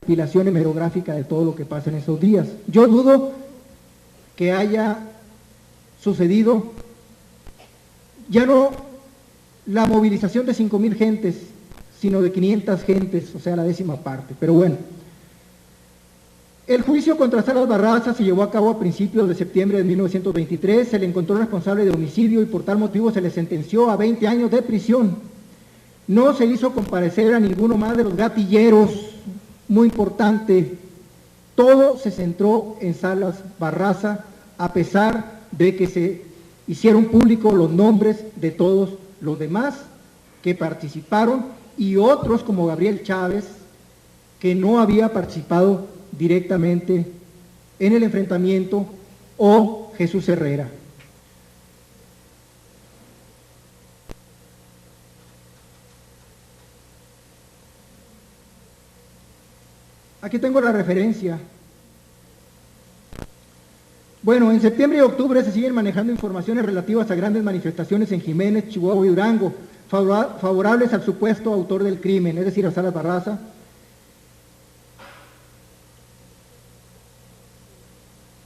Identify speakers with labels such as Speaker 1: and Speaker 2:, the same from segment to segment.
Speaker 1: recopilación hemerográfica de todo lo que pasa en esos días. Yo dudo que haya sucedido ya no la movilización de 5,000 gentes, sino de 500 gentes, o sea, la 10ª parte. Pero bueno, el juicio contra Salas Barraza se llevó a cabo a principios de septiembre de 1923, se le encontró responsable de homicidio y por tal motivo se le sentenció a 20 años de prisión. No se hizo comparecer a ninguno más de los gatilleros, muy importante, todo se centró en Salas Barraza, a pesar de que se hicieron públicos los nombres de todos los demás que participaron y otros como Gabriel Chávez, que no había participado directamente en el enfrentamiento, o Jesús Herrera. Aquí tengo la referencia. Bueno, en septiembre y octubre se siguen manejando informaciones relativas a grandes manifestaciones en Jiménez, Chihuahua y Durango, favorables al supuesto autor del crimen, es decir, a Salas Barraza.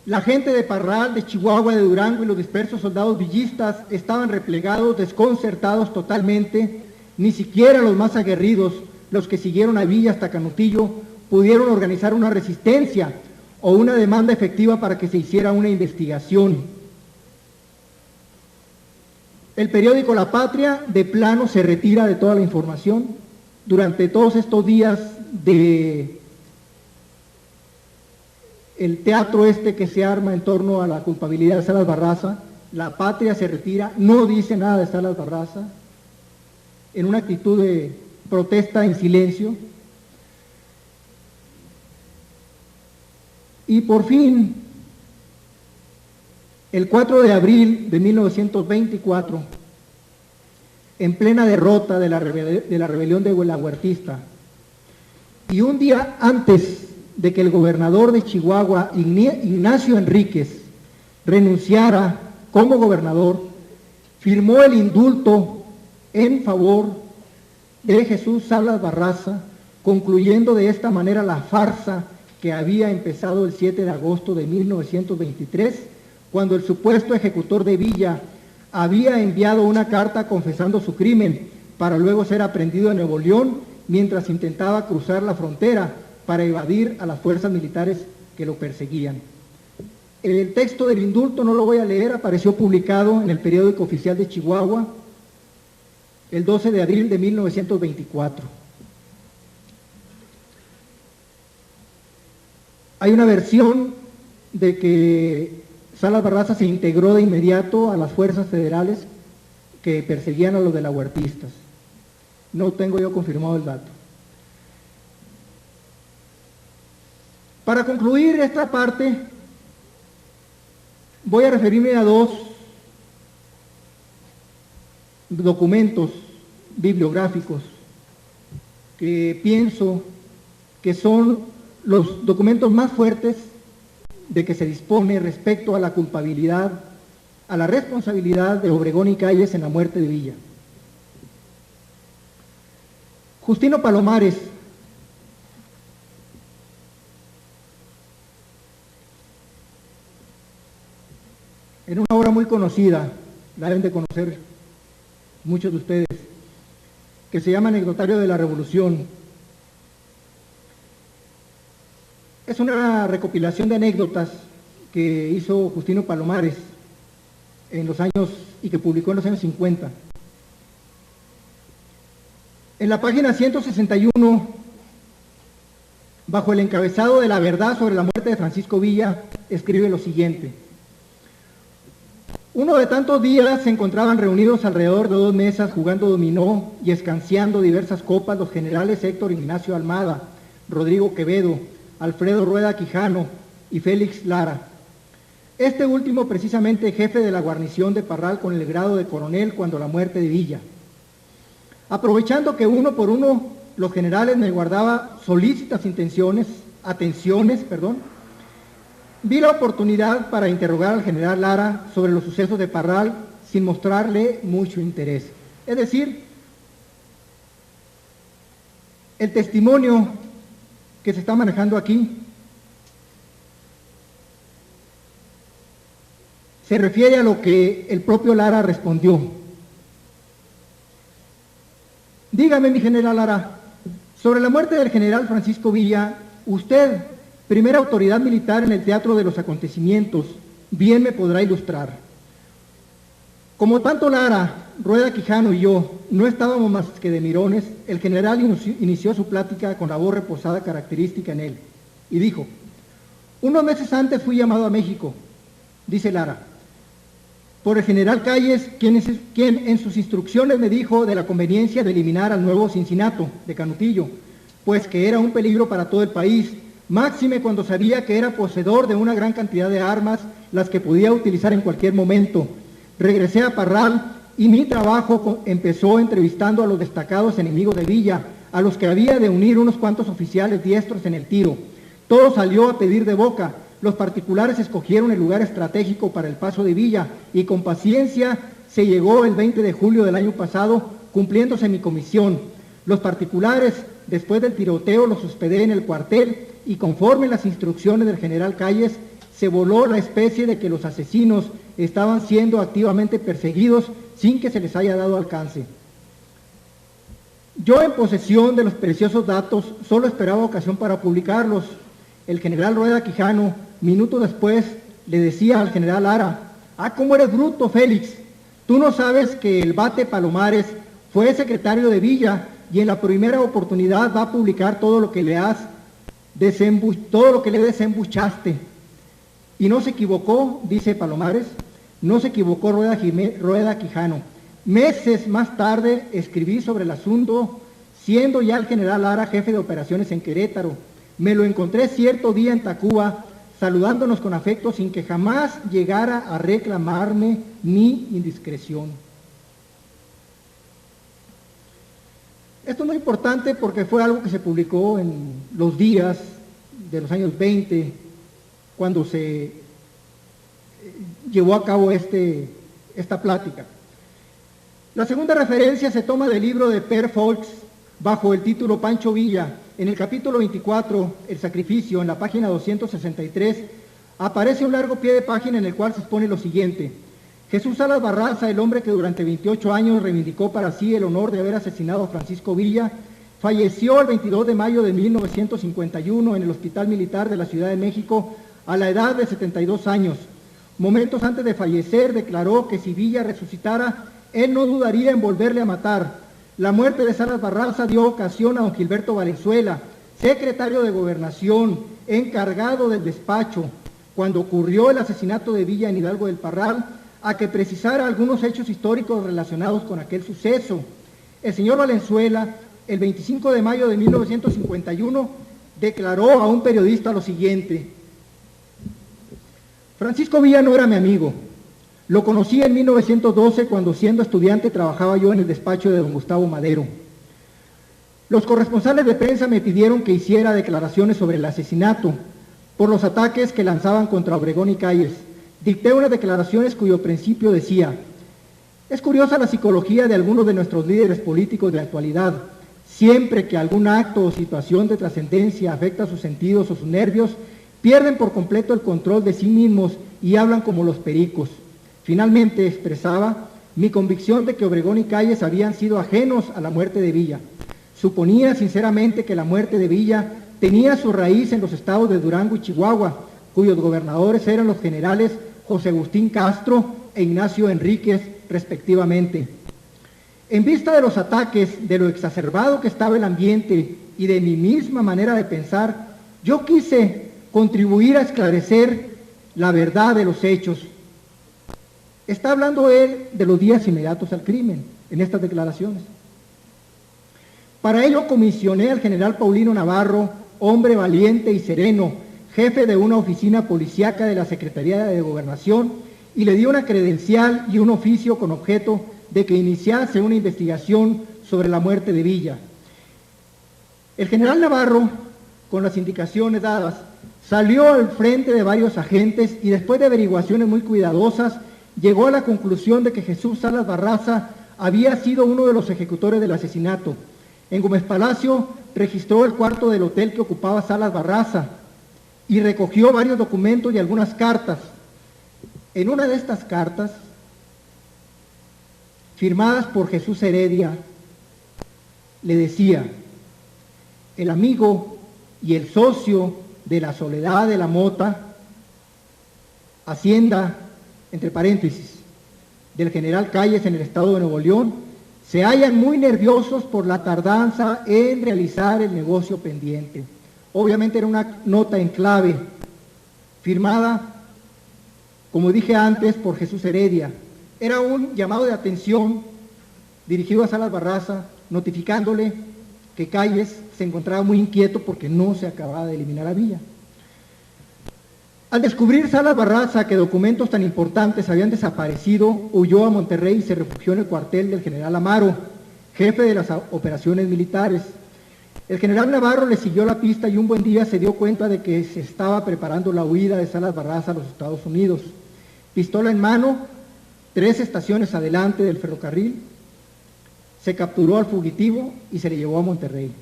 Speaker 1: La gente de Parral, de Chihuahua, de Durango y los dispersos soldados villistas estaban replegados, desconcertados totalmente. Ni siquiera los más aguerridos, los que siguieron a Villa hasta Canutillo, pudieron organizar una resistencia o una demanda efectiva para que se hiciera una investigación. El periódico La Patria de plano se retira de toda la información. Durante todos estos días de el teatro que se arma en torno a la culpabilidad de Salas Barraza, La Patria se retira, no dice nada de Salas Barraza, en una actitud de protesta en silencio. Y por fin, el 4 de abril de 1924, en plena derrota de la rebelión de la Huertista, y un día antes de que el gobernador de Chihuahua, Ignacio Enríquez, renunciara como gobernador, firmó el indulto en favor de Jesús Salas Barraza, concluyendo de esta manera la farsa que había empezado el 7 de agosto de 1923, cuando el supuesto ejecutor de Villa había enviado una carta confesando su crimen para luego ser aprehendido en Nuevo León mientras intentaba cruzar la frontera para evadir a las fuerzas militares que lo perseguían. El texto del indulto no lo voy a leer, apareció publicado en el periódico oficial de Chihuahua el 12 de abril de 1924. Hay una versión de que Salas Barraza se integró de inmediato a las fuerzas federales que perseguían a los de la Huertistas. No tengo yo confirmado el dato. Para concluir esta parte, voy a referirme a dos documentos bibliográficos que pienso que son los documentos más fuertes de que se dispone respecto a la culpabilidad, a la responsabilidad de Obregón y Calles en la muerte de Villa. Justino Palomares, en una obra muy conocida, la deben de conocer muchos de ustedes, que se llama Anecdotario de la Revolución. Es una recopilación de anécdotas que hizo Justino Palomares en los años, y que publicó en los años 50. En la página 161, bajo el encabezado de La verdad sobre la muerte de Francisco Villa, escribe lo siguiente: uno de tantos días se encontraban reunidos alrededor de 2 mesas jugando dominó y escanciando diversas copas los generales Héctor Ignacio Almada, Rodrigo Quevedo, Alfredo Rueda Quijano y Félix Lara. Este último precisamente jefe de la guarnición de Parral con el grado de coronel cuando la muerte de Villa. Aprovechando que uno por uno los generales me guardaban solícitas atenciones, vi la oportunidad para interrogar al general Lara sobre los sucesos de Parral sin mostrarle mucho interés. Es decir, el testimonio que se está manejando aquí se refiere a lo que el propio Lara respondió. Dígame, mi general Lara, sobre la muerte del general Francisco Villa, usted, primera autoridad militar en el teatro de los acontecimientos, bien me podrá ilustrar. Como tanto Lara, Rueda Quijano y yo no estábamos más que de mirones, el general inició su plática con la voz reposada característica en él y dijo: unos meses antes fui llamado a México, dice Lara, por el general Calles, quien en sus instrucciones me dijo de la conveniencia de eliminar al nuevo Cincinato de Canutillo, pues que era un peligro para todo el país, máxime cuando sabía que era poseedor de una gran cantidad de armas, las que podía utilizar en cualquier momento. Regresé a Parral y mi trabajo empezó entrevistando a los destacados enemigos de Villa, a los que había de unir unos cuantos oficiales diestros en el tiro. Todo salió a pedir de boca. Los particulares escogieron el lugar estratégico para el paso de Villa y con paciencia se llegó el 20 de julio del año pasado, cumpliéndose mi comisión. Los particulares, después del tiroteo, los hospedé en el cuartel y conforme las instrucciones del general Calles, se voló la especie de que los asesinos estaban siendo activamente perseguidos sin que se les haya dado alcance. Yo, en posesión de los preciosos datos, solo esperaba ocasión para publicarlos. El general Rueda Quijano, minutos después, le decía al general Lara: «Ah, cómo eres bruto, Félix. Tú no sabes que el Bate Palomares fue secretario de Villa y en la primera oportunidad va a publicar todo lo que le desembuchaste». Y no se equivocó, dice Palomares, no se equivocó Rueda Quijano. Meses más tarde escribí sobre el asunto, siendo ya el general Lara jefe de operaciones en Querétaro. Me lo encontré cierto día en Tacuba, saludándonos con afecto sin que jamás llegara a reclamarme mi indiscreción. Esto es muy importante porque fue algo que se publicó en los días de los años 20, cuando se llevó a cabo esta plática. La segunda referencia se toma del libro de Per Folks, bajo el título Pancho Villa. En el capítulo 24, El sacrificio, en la página 263, aparece un largo pie de página en el cual se expone lo siguiente: Jesús Salas Barraza, el hombre que durante 28 años reivindicó para sí el honor de haber asesinado a Francisco Villa, falleció el 22 de mayo de 1951 en el Hospital Militar de la Ciudad de México a la edad de 72 años. Momentos antes de fallecer declaró que si Villa resucitara, él no dudaría en volverle a matar. La muerte de Salas Barraza dio ocasión a don Gilberto Valenzuela, secretario de Gobernación, encargado del despacho, cuando ocurrió el asesinato de Villa en Hidalgo del Parral, a que precisara algunos hechos históricos relacionados con aquel suceso. El señor Valenzuela, el 25 de mayo de 1951, declaró a un periodista lo siguiente: Francisco Villa no era mi amigo. Lo conocí en 1912 cuando, siendo estudiante, trabajaba yo en el despacho de don Gustavo Madero. Los corresponsales de prensa me pidieron que hiciera declaraciones sobre el asesinato por los ataques que lanzaban contra Obregón y Calles. Dicté unas declaraciones cuyo principio decía: es curiosa la psicología de algunos de nuestros líderes políticos de la actualidad. Siempre que algún acto o situación de trascendencia afecta sus sentidos o sus nervios, pierden por completo el control de sí mismos y hablan como los pericos. Finalmente expresaba mi convicción de que Obregón y Calles habían sido ajenos a la muerte de Villa. Suponía sinceramente que la muerte de Villa tenía su raíz en los estados de Durango y Chihuahua, cuyos gobernadores eran los generales José Agustín Castro e Ignacio Enríquez, respectivamente. En vista de los ataques, de lo exacerbado que estaba el ambiente y de mi misma manera de pensar, yo quise contribuir a esclarecer la verdad de los hechos. Está hablando él de los días inmediatos al crimen en estas declaraciones. Para ello comisioné al general Paulino Navarro, hombre valiente y sereno, jefe de una oficina policíaca de la Secretaría de Gobernación, y le di una credencial y un oficio con objeto de que iniciase una investigación sobre la muerte de Villa. El general Navarro, con las indicaciones dadas, salió al frente de varios agentes y después de averiguaciones muy cuidadosas, llegó a la conclusión de que Jesús Salas Barraza había sido uno de los ejecutores del asesinato. En Gómez Palacio registró el cuarto del hotel que ocupaba Salas Barraza y recogió varios documentos y algunas cartas. En una de estas cartas, firmadas por Jesús Heredia, le decía: el amigo y el socio de la Soledad de la Mota, hacienda, entre paréntesis, del general Calles en el estado de Nuevo León, se hallan muy nerviosos por la tardanza en realizar el negocio pendiente. Obviamente era una nota en clave, firmada, como dije antes, por Jesús Heredia. Era un llamado de atención dirigido a Salas Barraza, notificándole que Calles se encontraba muy inquieto porque no se acababa de eliminar la villa. Al descubrir Salas Barraza que documentos tan importantes habían desaparecido, huyó a Monterrey y se refugió en el cuartel del general Amaro, jefe de las operaciones militares. El general Navarro le siguió la pista y un buen día se dio cuenta de que se estaba preparando la huida de Salas Barraza a los Estados Unidos. Pistola en mano, 3 estaciones adelante del ferrocarril, se capturó al fugitivo y se le llevó a Monterrey.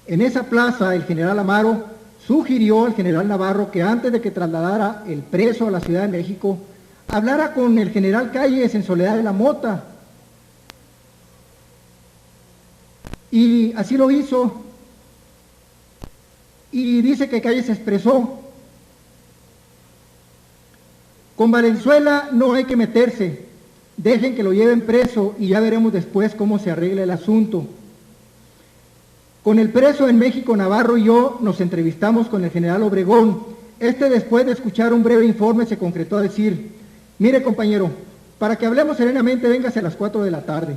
Speaker 1: En esa plaza, el general Amaro sugirió al general Navarro que antes de que trasladara el preso a la Ciudad de México, hablara con el general Calles en Soledad de la Mota. Y así lo hizo. Y dice que Calles expresó: con Valenzuela no hay que meterse, dejen que lo lleven preso y ya veremos después cómo se arregla el asunto. Con el preso en México, Navarro y yo nos entrevistamos con el general Obregón. Después de escuchar un breve informe, se concretó a decir: mire, compañero, para que hablemos serenamente, véngase a las 4 de la tarde.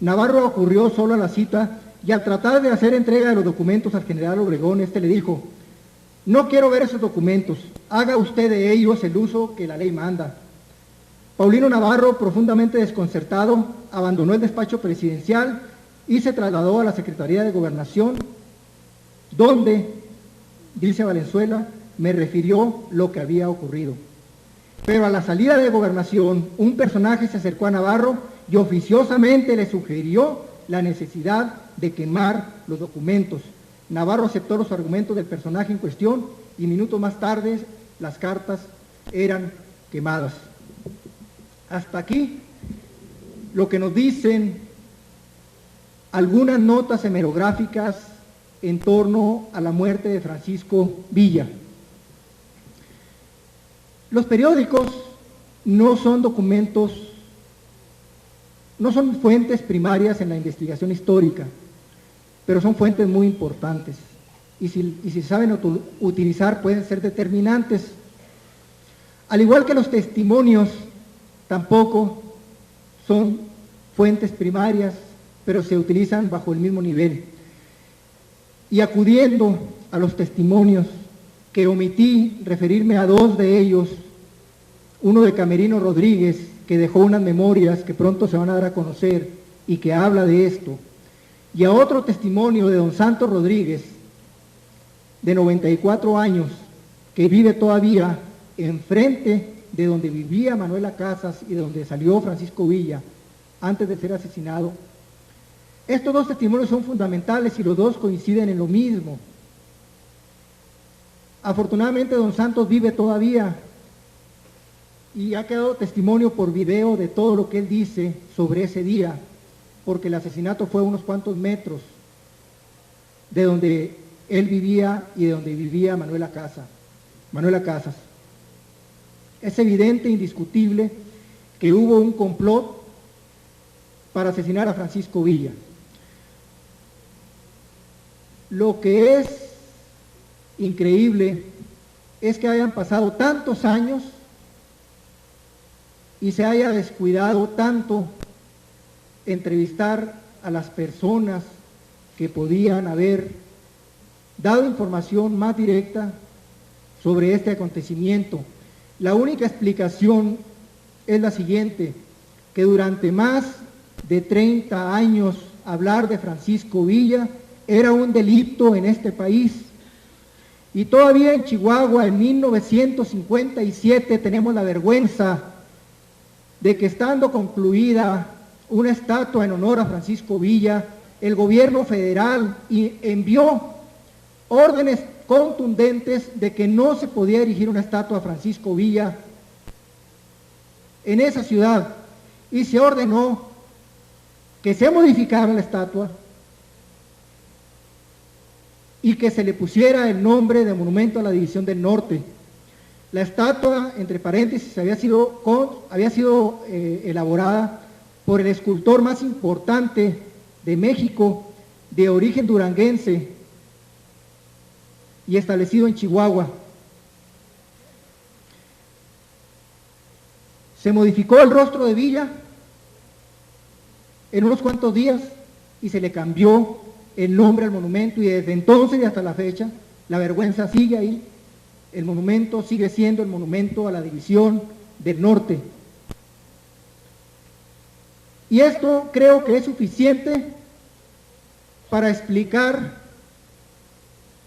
Speaker 1: Navarro ocurrió solo a la cita y al tratar de hacer entrega de los documentos al general Obregón, le dijo: no quiero ver esos documentos, haga usted de ellos el uso que la ley manda. Paulino Navarro, profundamente desconcertado, abandonó el despacho presidencial y se trasladó a la Secretaría de Gobernación, donde, dice Valenzuela, me refirió lo que había ocurrido. Pero a la salida de Gobernación, un personaje se acercó a Navarro y oficiosamente le sugirió la necesidad de quemar los documentos. Navarro aceptó los argumentos del personaje en cuestión y minutos más tarde las cartas eran quemadas. Hasta aquí lo que nos dicen algunas notas hemerográficas en torno a la muerte de Francisco Villa. Los periódicos no son documentos, no son fuentes primarias en la investigación histórica, pero son fuentes muy importantes y si saben utilizar pueden ser determinantes. Al igual que los testimonios, tampoco son fuentes primarias, pero se utilizan bajo el mismo nivel. Y acudiendo a los testimonios, que omití referirme a 2 de ellos, uno de Camerino Rodríguez, que dejó unas memorias que pronto se van a dar a conocer y que habla de esto, y a otro testimonio de don Santos Rodríguez, de 94 años, que vive todavía enfrente de donde vivía Manuela Casas y de donde salió Francisco Villa antes de ser asesinado. Estos 2 testimonios son fundamentales y los 2 coinciden en lo mismo. Afortunadamente don Santos vive todavía y ha quedado testimonio por video de todo lo que él dice sobre ese día, porque el asesinato fue a unos cuantos metros de donde él vivía y de donde vivía Manuela Casas. Es evidente, indiscutible, que hubo un complot para asesinar a Francisco Villa. Lo que es increíble es que hayan pasado tantos años y se haya descuidado tanto entrevistar a las personas que podían haber dado información más directa sobre este acontecimiento. La única explicación es la siguiente: que durante más de 30 años hablar de Francisco Villa era un delito en este país. Y todavía en Chihuahua, en 1957, tenemos la vergüenza de que, estando concluida una estatua en honor a Francisco Villa, el gobierno federal envió órdenes contundentes de que no se podía erigir una estatua a Francisco Villa en esa ciudad, y se ordenó que se modificara la estatua y que se le pusiera el nombre de Monumento a la División del Norte. La estatua, entre paréntesis, había sido elaborada por el escultor más importante de México, de origen duranguense y establecido en Chihuahua. Se modificó el rostro de Villa en unos cuantos días y se le cambió el nombre al monumento, y desde entonces y hasta la fecha la vergüenza sigue ahí. El monumento sigue siendo el Monumento a la División del Norte. Y esto creo que es suficiente para explicar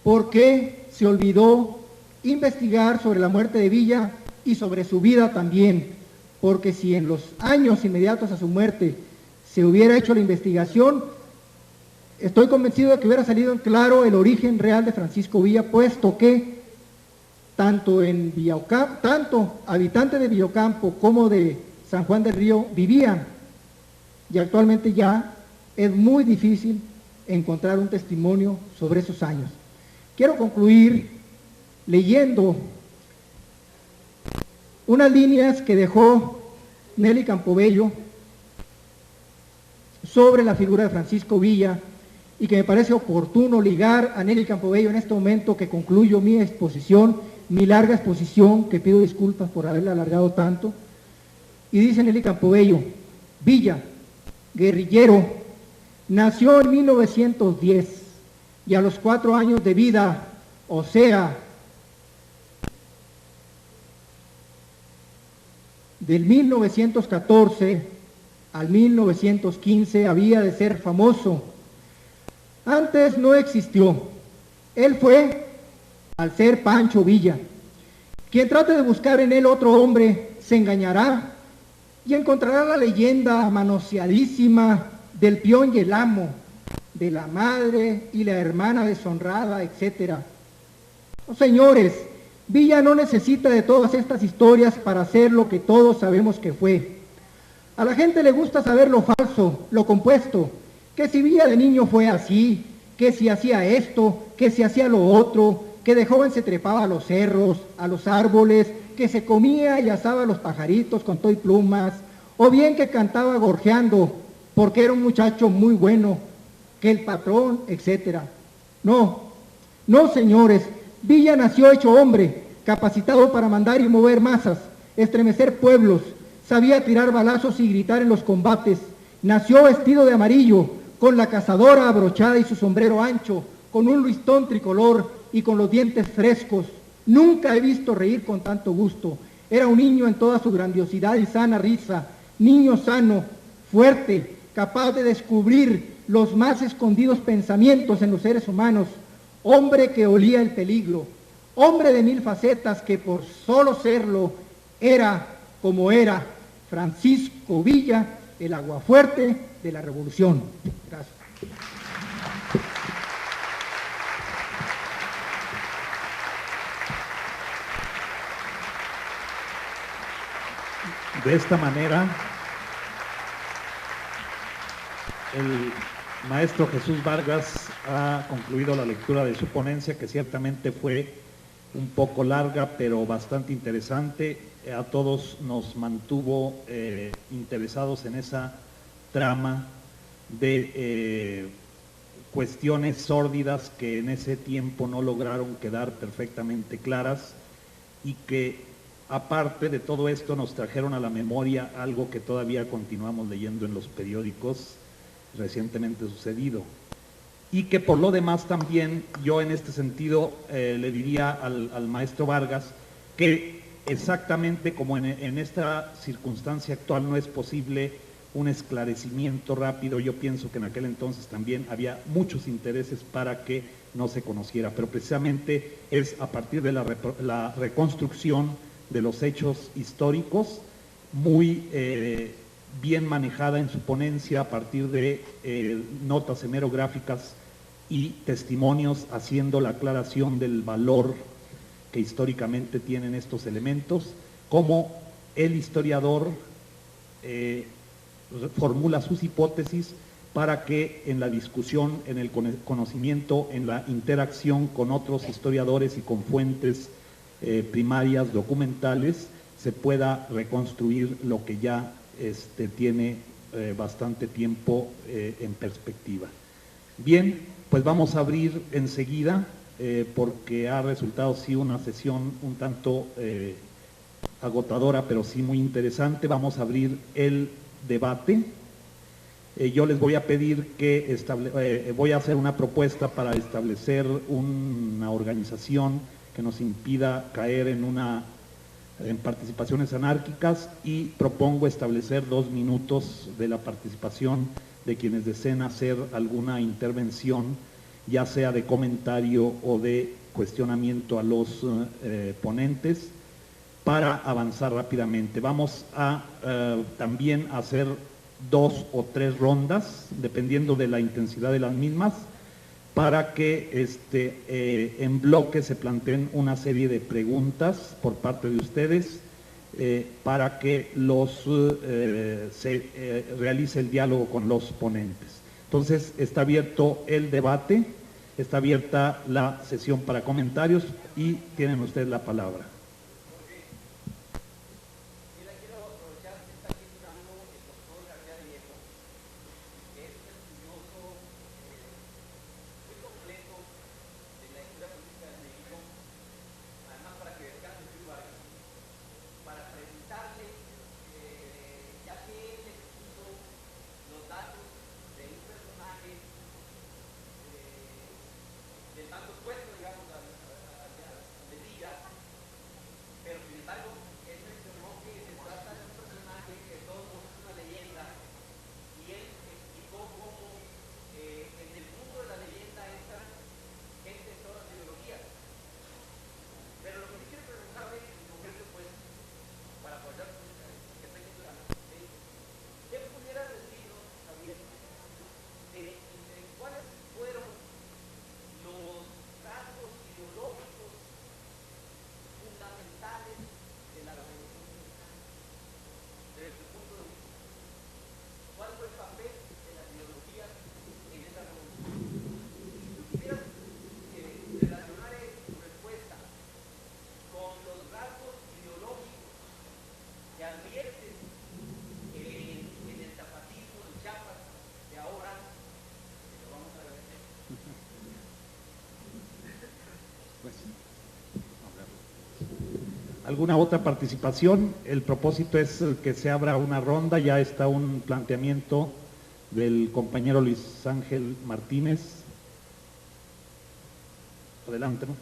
Speaker 1: por qué se olvidó investigar sobre la muerte de Villa y sobre su vida también, porque si en los años inmediatos a su muerte se hubiera hecho la investigación, estoy convencido de que hubiera salido en claro el origen real de Francisco Villa, puesto que tanto habitantes de Villocampo como de San Juan del Río vivían, y actualmente ya es muy difícil encontrar un testimonio sobre esos años. Quiero concluir leyendo unas líneas que dejó Nelly Campobello sobre la figura de Francisco Villa, y que me parece oportuno ligar a Nelly Campobello en este momento que concluyo mi exposición, mi larga exposición, que pido disculpas por haberla alargado tanto. Y dice Nelly Campobello: Villa, guerrillero, nació en 1910 y a los 4 años de vida, o sea, del 1914 al 1915, había de ser famoso. Antes no existió. Él fue, al ser Pancho Villa. Quien trate de buscar en él otro hombre se engañará y encontrará la leyenda manoseadísima del peón y el amo, de la madre y la hermana deshonrada, etc. Oh, señores, Villa no necesita de todas estas historias para ser lo que todos sabemos que fue. A la gente le gusta saber lo falso, lo compuesto, que si Villa de niño fue así, que si hacía esto, que si hacía lo otro, que de joven se trepaba a los cerros, a los árboles, que se comía y asaba a los pajaritos con todo y plumas, o bien que cantaba gorjeando porque era un muchacho muy bueno, que el patrón, etc. No, señores, Villa nació hecho hombre, capacitado para mandar y mover masas, estremecer pueblos, sabía tirar balazos y gritar en los combates, nació vestido de amarillo, con la cazadora abrochada y su sombrero ancho, con un listón tricolor y con los dientes frescos. Nunca he visto reír con tanto gusto. Era un niño en toda su grandiosidad y sana risa, niño sano, fuerte, capaz de descubrir los más escondidos pensamientos en los seres humanos, hombre que olía el peligro, hombre de 1000 facetas que por solo serlo era como era Francisco Villa, el aguafuerte de la revolución. Gracias.
Speaker 2: De esta manera, el maestro Jesús Vargas ha concluido la lectura de su ponencia, que ciertamente fue un poco larga, pero bastante interesante. A todos nos mantuvo interesados en esa trama de cuestiones sórdidas que en ese tiempo no lograron quedar perfectamente claras, y que aparte de todo esto nos trajeron a la memoria algo que todavía continuamos leyendo en los periódicos recientemente sucedido, y que por lo demás también yo en este sentido le diría al maestro Vargas que exactamente como en esta circunstancia actual no es posible un esclarecimiento rápido, yo pienso que en aquel entonces también había muchos intereses para que no se conociera, pero precisamente es a partir de la reconstrucción de los hechos históricos muy bien manejada en su ponencia a partir de notas hemerográficas y testimonios, haciendo la aclaración del valor que históricamente tienen estos elementos, cómo el historiador formula sus hipótesis para que en la discusión, en el conocimiento, en la interacción con otros historiadores y con fuentes primarias, documentales, se pueda reconstruir lo que ya tiene bastante tiempo en perspectiva. Bien, pues vamos a abrir enseguida, porque ha resultado sí una sesión un tanto agotadora, pero sí muy interesante. Vamos a abrir el debate. Yo les voy a pedir que voy a hacer una propuesta para establecer una organización que nos impida caer en participaciones anárquicas, y propongo establecer 2 minutos de la participación de quienes deseen hacer alguna intervención, ya sea de comentario o de cuestionamiento a los ponentes, para avanzar rápidamente. Vamos a también hacer 2 o 3 rondas, dependiendo de la intensidad de las mismas, para que en bloque se planteen una serie de preguntas por parte de ustedes, para que se realice el diálogo con los ponentes. Entonces, está abierto el debate, está abierta la sesión para comentarios y tienen ustedes la palabra. ¿Alguna otra participación? El propósito es que se abra una ronda. Ya está un planteamiento del compañero Luis Ángel Martínez. Adelante, ¿no?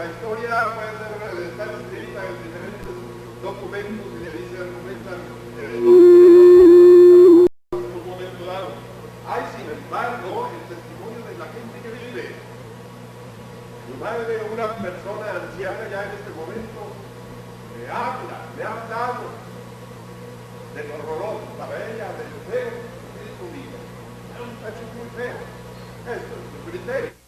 Speaker 3: la historia puede estar escrita en diferentes documentos y de ahí se argumentan en un momento dado. Hay, sin embargo, el testimonio de la gente que vive. Mi madre, una persona anciana ya en este momento, me ha hablado del horroroso para ella, del feo que es su vida. Eso es muy feo. Esto es su criterio.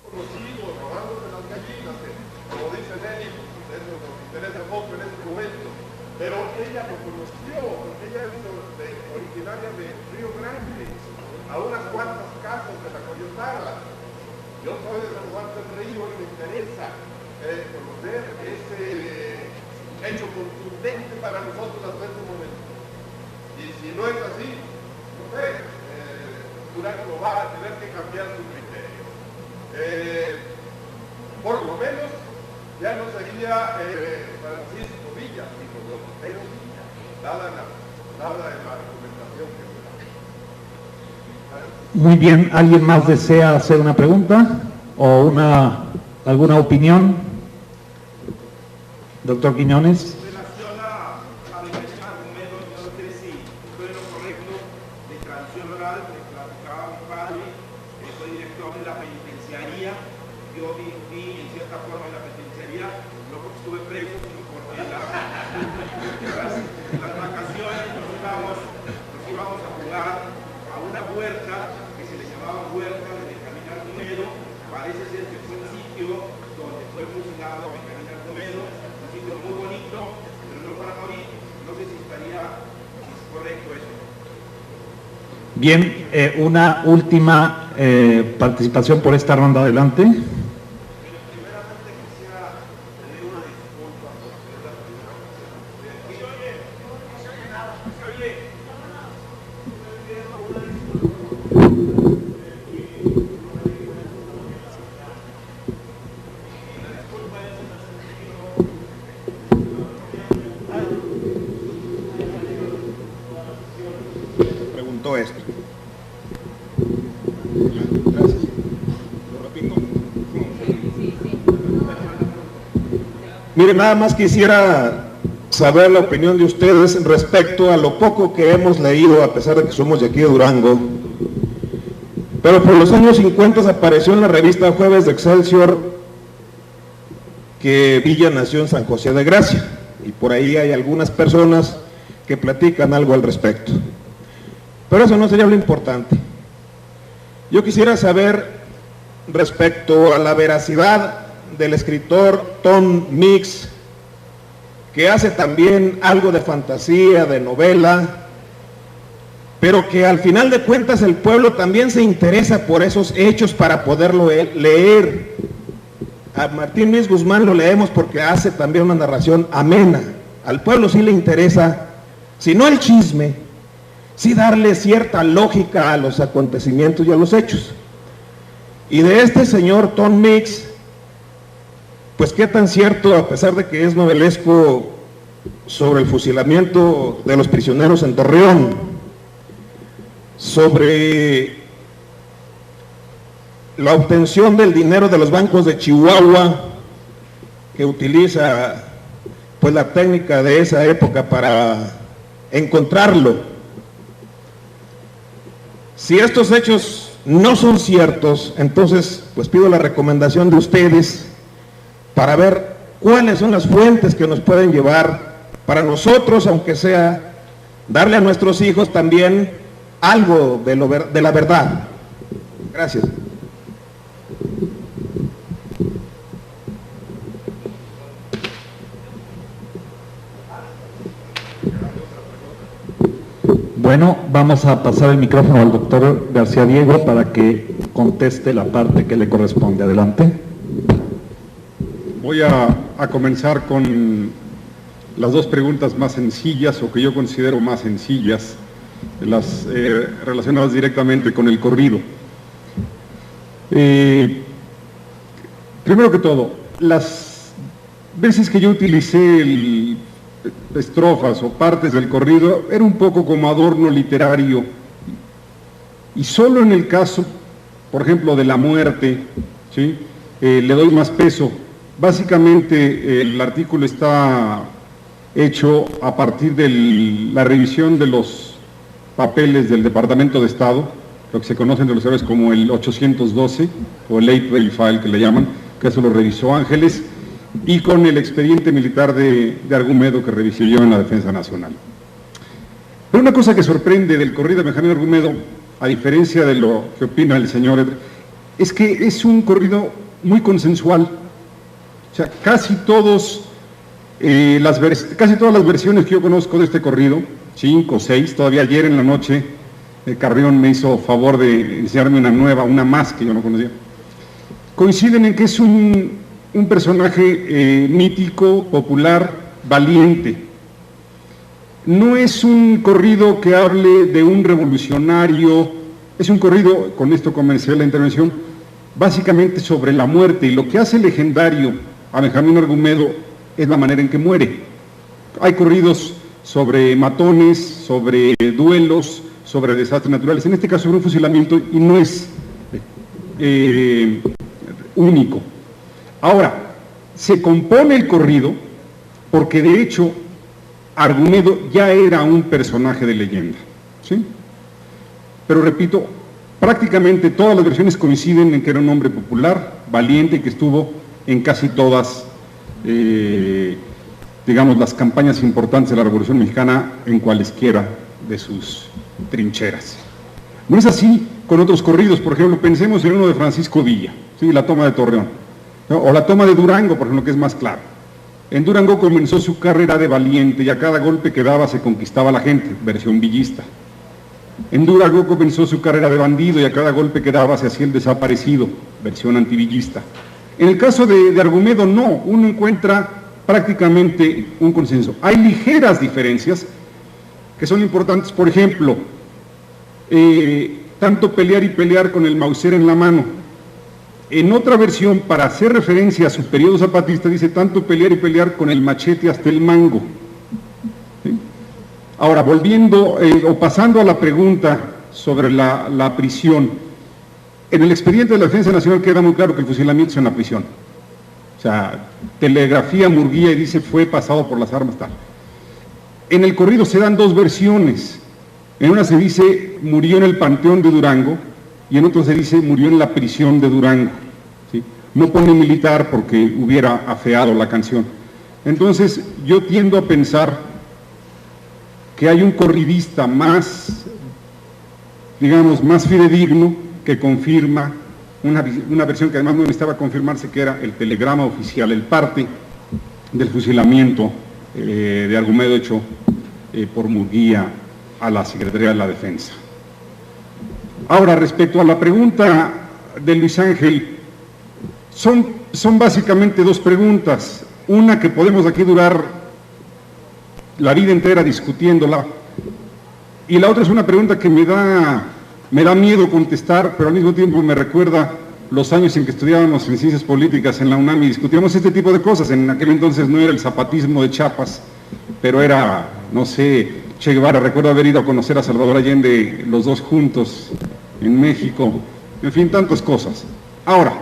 Speaker 3: Conocido, robándose las gallinas, que, como dice Nelly, pues eso nos interesa poco en este momento. Pero ella lo conoció, porque ella es originaria de Río Grande, a unas cuantas casas de la Coyotada. Yo soy de San Juan del Río y me interesa conocer ese hecho contundente para nosotros hasta este momento. Y si no es así, no sé, Durango va a tener que cambiar su criterio. Por lo menos ya no sería Francisco Villa, sino Doroteo Villa, dada la argumentación que se da.
Speaker 2: Muy bien, ¿alguien más desea hacer una pregunta o alguna opinión? Doctor Quiñones.
Speaker 4: En relación a la argumento, no sé si fue lo correcto de tradición oral, de platicaba mi padre, soy director de la penitenciaría. Yo viví en cierta forma en la penitenciaría, no porque estuve preso, sino porque las vacaciones nos íbamos a jugar a una huerta que se le llamaba huerta de Caminar Tomedo. Parece ser que fue un sitio donde fue fusilado en Caminar Tomedo, un sitio muy bonito, pero no para morir. No sé si es correcto eso.
Speaker 2: Bien, una última participación por esta ronda. Adelante.
Speaker 5: Preguntó esto. Gracias. ¿Lo repito? Mire, nada más quisiera saber la opinión de ustedes respecto a lo poco que hemos leído, a pesar de que somos de aquí de Durango. Pero por los años 50 apareció en la revista Jueves de Excelsior que Villa nació en San José de Gracia, y por ahí hay algunas personas que platican algo al respecto. Pero eso no sería lo importante. Yo quisiera saber respecto a la veracidad del escritor Tom Mix, que hace también algo de fantasía, de novela, pero que al final de cuentas el pueblo también se interesa por esos hechos para poderlo leer. A Martín Luis Guzmán lo leemos porque hace también una narración amena. Al pueblo sí le interesa, si no el chisme, sí darle cierta lógica a los acontecimientos y a los hechos. Y de este señor Tom Mix, pues qué tan cierto, a pesar de que es novelesco, sobre el fusilamiento de los prisioneros en Torreón, sobre la obtención del dinero de los bancos de Chihuahua, que utiliza pues la técnica de esa época para encontrarlo. Si estos hechos no son ciertos, entonces pues pido la recomendación de ustedes para ver cuáles son las fuentes que nos pueden llevar para nosotros, aunque sea darle a nuestros hijos también algo de la verdad. Gracias.
Speaker 2: Bueno, vamos a pasar el micrófono al doctor García Diego para que conteste la parte que le corresponde. Adelante.
Speaker 6: Voy a comenzar con las dos preguntas más sencillas, o que yo considero más sencillas, las relacionadas directamente con el corrido. Primero que todo, las veces que yo utilicé estrofas o partes del corrido era un poco como adorno literario, y solo en el caso, por ejemplo, de la muerte, ¿sí?, le doy más peso. Básicamente el artículo está hecho a partir de la revisión de los papeles del Departamento de Estado, lo que se conoce entre los héroes como el 812 o el 812 file que le llaman, que eso lo revisó Ángeles, y con el expediente militar de Argumedo que revisé yo en la Defensa Nacional. Pero una cosa que sorprende del corrido de Benjamín Argumedo, a diferencia de lo que opina el señor Edre, es que es un corrido muy consensual. O sea, casi todas las versiones que yo conozco de este corrido, 5 o 6, todavía ayer en la noche Carrión me hizo favor de enseñarme una nueva, una más que yo no conocía, coinciden en que es un personaje mítico, popular, valiente. No es un corrido que hable de un revolucionario, es un corrido, con esto comencé la intervención, básicamente sobre la muerte, y lo que hace legendario a Benjamín Argumedo es la manera en que muere. Hay corridos sobre matones, sobre duelos, sobre desastres naturales, en este caso sobre un fusilamiento, y no es único. Ahora, se compone el corrido porque de hecho Argumedo ya era un personaje de leyenda, ¿sí? Pero repito, prácticamente todas las versiones coinciden en que era un hombre popular, valiente, y que estuvo en casi todas, digamos, las campañas importantes de la Revolución Mexicana en cualesquiera de sus trincheras. No es así con otros corridos. Por ejemplo, pensemos en uno de Francisco Villa, ¿sí? La toma de Torreón, ¿no? O la toma de Durango, por ejemplo, que es más claro. En Durango comenzó su carrera de valiente y a cada golpe que daba se conquistaba a la gente, versión villista. En Durango comenzó su carrera de bandido y a cada golpe que daba se hacía el desaparecido, versión antivillista. En el caso de Argumedo no, uno encuentra prácticamente un consenso. Hay ligeras diferencias que son importantes, por ejemplo, tanto pelear y pelear con el Mauser en la mano. En otra versión, para hacer referencia a su periodo zapatista, dice tanto pelear y pelear con el machete hasta el mango. ¿Sí? Ahora, volviendo o pasando a la pregunta sobre la prisión, en el expediente de la Defensa Nacional queda muy claro que el fusilamiento es en la prisión. O sea, telegrafía Murguía y dice fue pasado por las armas, tal. En el corrido se dan dos versiones. En una se dice murió en el Panteón de Durango y en otra se dice murió en la prisión de Durango. ¿Sí? No pone militar porque hubiera afeado la canción. Entonces yo tiendo a pensar que hay un corridista más, digamos, más fidedigno que confirma una versión que además no necesitaba confirmarse, que era el telegrama oficial, el parte del fusilamiento de Argumedo hecho por Murguía a la Secretaría de la Defensa. Ahora, respecto a la pregunta de Luis Ángel, son básicamente dos preguntas. Una que podemos aquí durar la vida entera discutiéndola, y la otra es una pregunta que me da miedo contestar, pero al mismo tiempo me recuerda los años en que estudiábamos en Ciencias Políticas en la UNAM y discutíamos este tipo de cosas. En aquel entonces no era el zapatismo de Chiapas, pero era, no sé, Che Guevara. Recuerdo haber ido a conocer a Salvador Allende los dos juntos en México, en fin, tantas cosas. Ahora,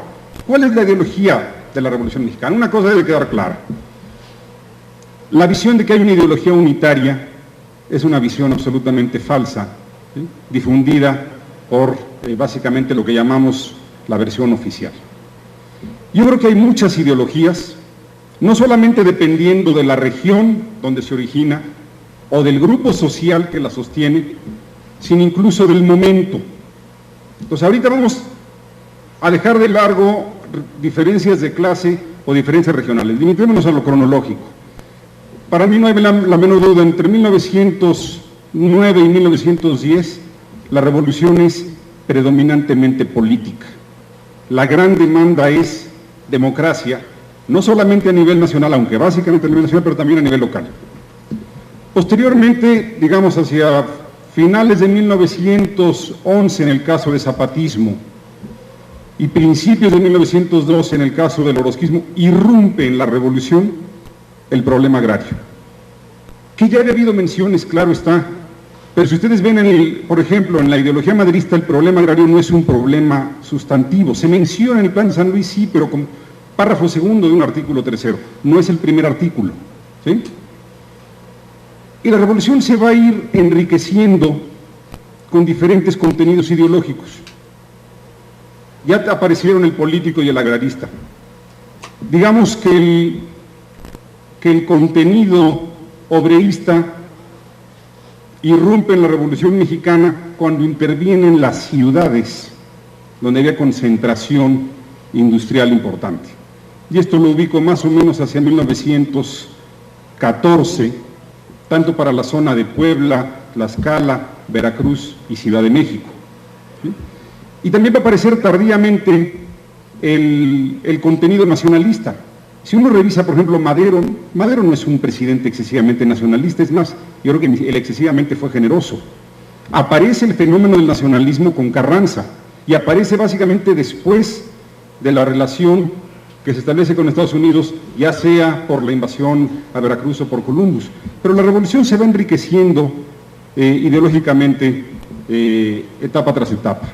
Speaker 6: ¿cuál es la ideología de la Revolución Mexicana? Una cosa debe quedar clara. La visión de que hay una ideología unitaria es una visión absolutamente falsa, ¿sí? Difundida por básicamente lo que llamamos la versión oficial. Yo creo que hay muchas ideologías, no solamente dependiendo de la región donde se origina o del grupo social que la sostiene, sino incluso del momento. Entonces ahorita vamos a dejar de largo diferencias de clase o diferencias regionales. Limitémonos a lo cronológico. Para mí no hay la menor duda, entre 1909 y 1910 la revolución es predominantemente política. La gran demanda es democracia, no solamente a nivel nacional, aunque básicamente a nivel nacional, pero también a nivel local. Posteriormente, digamos hacia finales de 1911 en el caso de zapatismo y principios de 1912 en el caso del orozquismo, irrumpe en la revolución el problema agrario, que ya había habido menciones, claro está, Pero si ustedes ven, por ejemplo, en la ideología maderista, el problema agrario no es un problema sustantivo. Se menciona en el Plan de San Luis, sí, pero como párrafo segundo de un artículo tercero. No es el primer artículo, ¿sí? Y la revolución se va a ir enriqueciendo con diferentes contenidos ideológicos. Ya aparecieron el político y el agrarista. Digamos que el contenido obreísta irrumpe en la Revolución Mexicana cuando intervienen las ciudades, donde había concentración industrial importante. Y esto lo ubico más o menos hacia 1914, tanto para la zona de Puebla, Tlaxcala, Veracruz y Ciudad de México. ¿Sí? Y también va a aparecer tardíamente el contenido nacionalista. Si uno revisa, por ejemplo, Madero no es un presidente excesivamente nacionalista, es más, yo creo que él excesivamente fue generoso. Aparece el fenómeno del nacionalismo con Carranza, y aparece básicamente después de la relación que se establece con Estados Unidos, ya sea por la invasión a Veracruz o por Columbus. Pero la revolución se va enriqueciendo ideológicamente etapa tras etapa.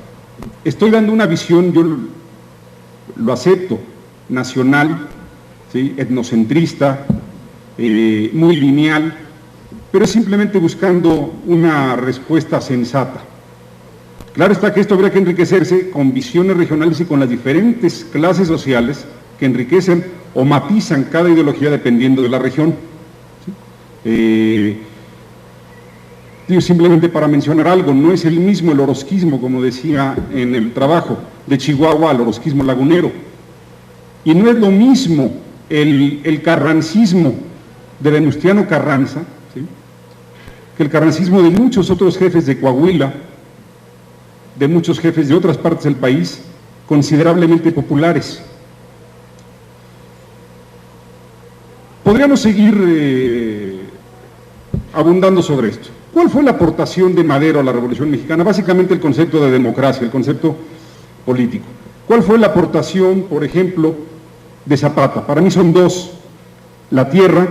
Speaker 6: Estoy dando una visión, yo lo acepto, nacional, ¿sí? Etnocentrista, muy lineal, pero es simplemente buscando una respuesta sensata. Claro está que esto habría que enriquecerse con visiones regionales y con las diferentes clases sociales que enriquecen o matizan cada ideología dependiendo de la región. ¿Sí? Digo, simplemente para mencionar algo, no es el mismo el orozquismo, como decía en el trabajo, de Chihuahua al orozquismo lagunero. Y no es lo mismo el carrancismo de Venustiano Carranza, ¿sí? Que el carrancismo de muchos otros jefes de Coahuila, de muchos jefes de otras partes del país, considerablemente populares. Podríamos seguir abundando sobre esto. ¿Cuál fue la aportación de Madero a la Revolución Mexicana? Básicamente el concepto de democracia, el concepto político. ¿Cuál fue la aportación, por ejemplo, de Zapata? Para mí son dos: la tierra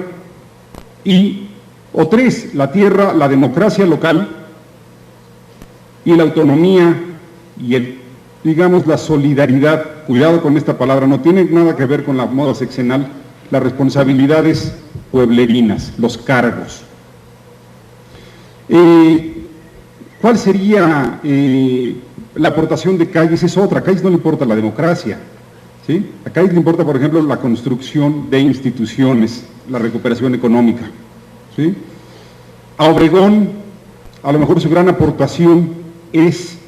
Speaker 6: o tres: la tierra, la democracia local y la autonomía y digamos, la solidaridad. Cuidado con esta palabra, no tiene nada que ver con la moda sexenal, las responsabilidades pueblerinas, los cargos. ¿Cuál sería la aportación de Calles? Es otra. A Calles no le importa la democracia, ¿sí? A Calles le importa, por ejemplo, la construcción de instituciones, la recuperación económica, ¿sí? A Obregón, a lo mejor su gran aportación es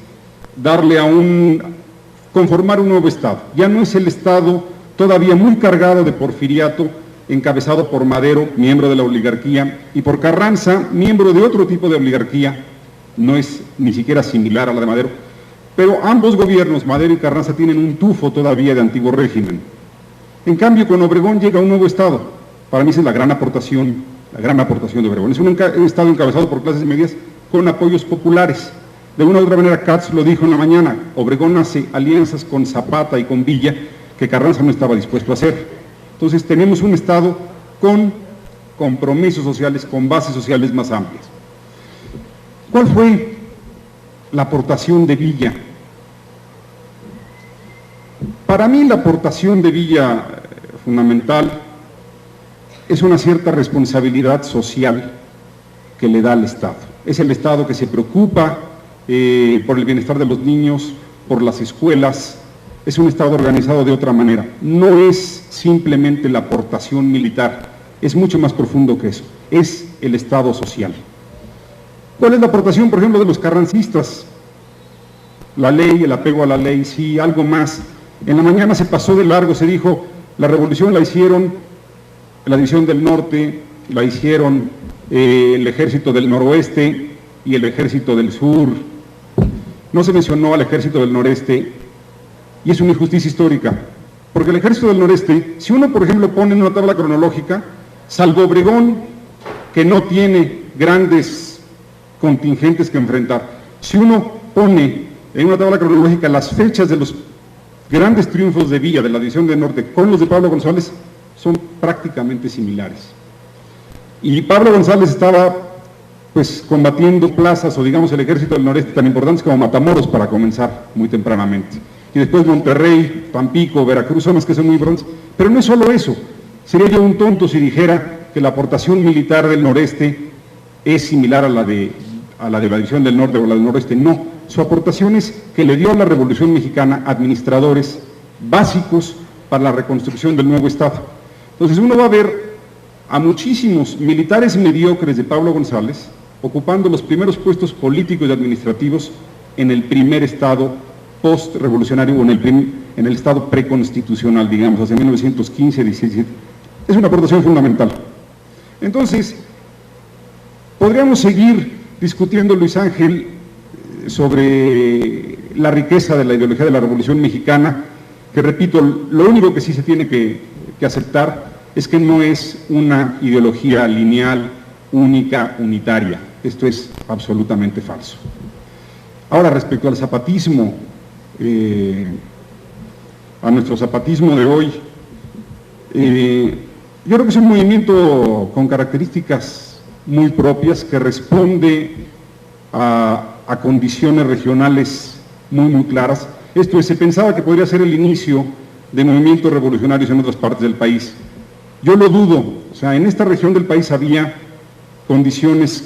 Speaker 6: conformar un nuevo Estado. Ya no es el Estado todavía muy cargado de porfiriato, encabezado por Madero, miembro de la oligarquía, y por Carranza, miembro de otro tipo de oligarquía, no es ni siquiera similar a la de Madero, pero ambos gobiernos, Madero y Carranza, tienen un tufo todavía de antiguo régimen. En cambio, con Obregón llega un nuevo Estado. Para mí esa es la gran aportación de Obregón. Es un Estado encabezado por clases medias con apoyos populares. De una u otra manera, Katz lo dijo en la mañana, Obregón hace alianzas con Zapata y con Villa que Carranza no estaba dispuesto a hacer. Entonces tenemos un Estado con compromisos sociales, con bases sociales más amplias. ¿Cuál fue la aportación de Villa? Para mí la aportación de Villa fundamental es una cierta responsabilidad social que le da al Estado. Es el Estado que se preocupa por el bienestar de los niños, por las escuelas. Es un Estado organizado de otra manera. No es simplemente la aportación militar, es mucho más profundo que eso. Es el Estado social. ¿Cuál es la aportación, por ejemplo, de los carrancistas? La ley, el apego a la ley, sí, algo más. En la mañana se pasó de largo, se dijo, la revolución la hicieron la División del Norte, la hicieron el Ejército del Noroeste y el Ejército del Sur. No se mencionó al Ejército del Noreste. Y es una injusticia histórica, porque el Ejército del Noreste, si uno, por ejemplo, pone en una tabla cronológica, salvo Obregón, que no tiene grandes contingentes que enfrentar, si uno pone en una tabla cronológica las fechas de los grandes triunfos de Villa, de la División del Norte, con los de Pablo González, son prácticamente similares. Y Pablo González estaba pues combatiendo plazas o digamos el ejército del noreste tan importantes como Matamoros para comenzar muy tempranamente. Y después Monterrey, Tampico, Veracruz, zonas que son muy importantes. Pero no es solo eso. Sería yo un tonto si dijera que la aportación militar del noreste es similar a la de la división del norte o la del noroeste. No, su aportación es que le dio a la Revolución Mexicana administradores básicos para la reconstrucción del nuevo Estado. Entonces uno va a ver a muchísimos militares mediocres de Pablo González ocupando los primeros puestos políticos y administrativos en el primer Estado post-revolucionario o en el Estado preconstitucional, digamos, hacia 1915, 17. Es una aportación fundamental. Entonces, podríamos seguir discutiendo, Luis Ángel, sobre la riqueza de la ideología de la Revolución Mexicana, que repito, lo único que sí se tiene que aceptar es que no es una ideología lineal, única, unitaria. Esto es absolutamente falso. Ahora, respecto al zapatismo, a nuestro zapatismo de hoy, yo creo que es un movimiento con características muy propias que responde a condiciones regionales muy claras. Esto es, se pensaba que podría ser el inicio de movimientos revolucionarios en otras partes del país. Yo lo dudo, o sea, en esta región del país había condiciones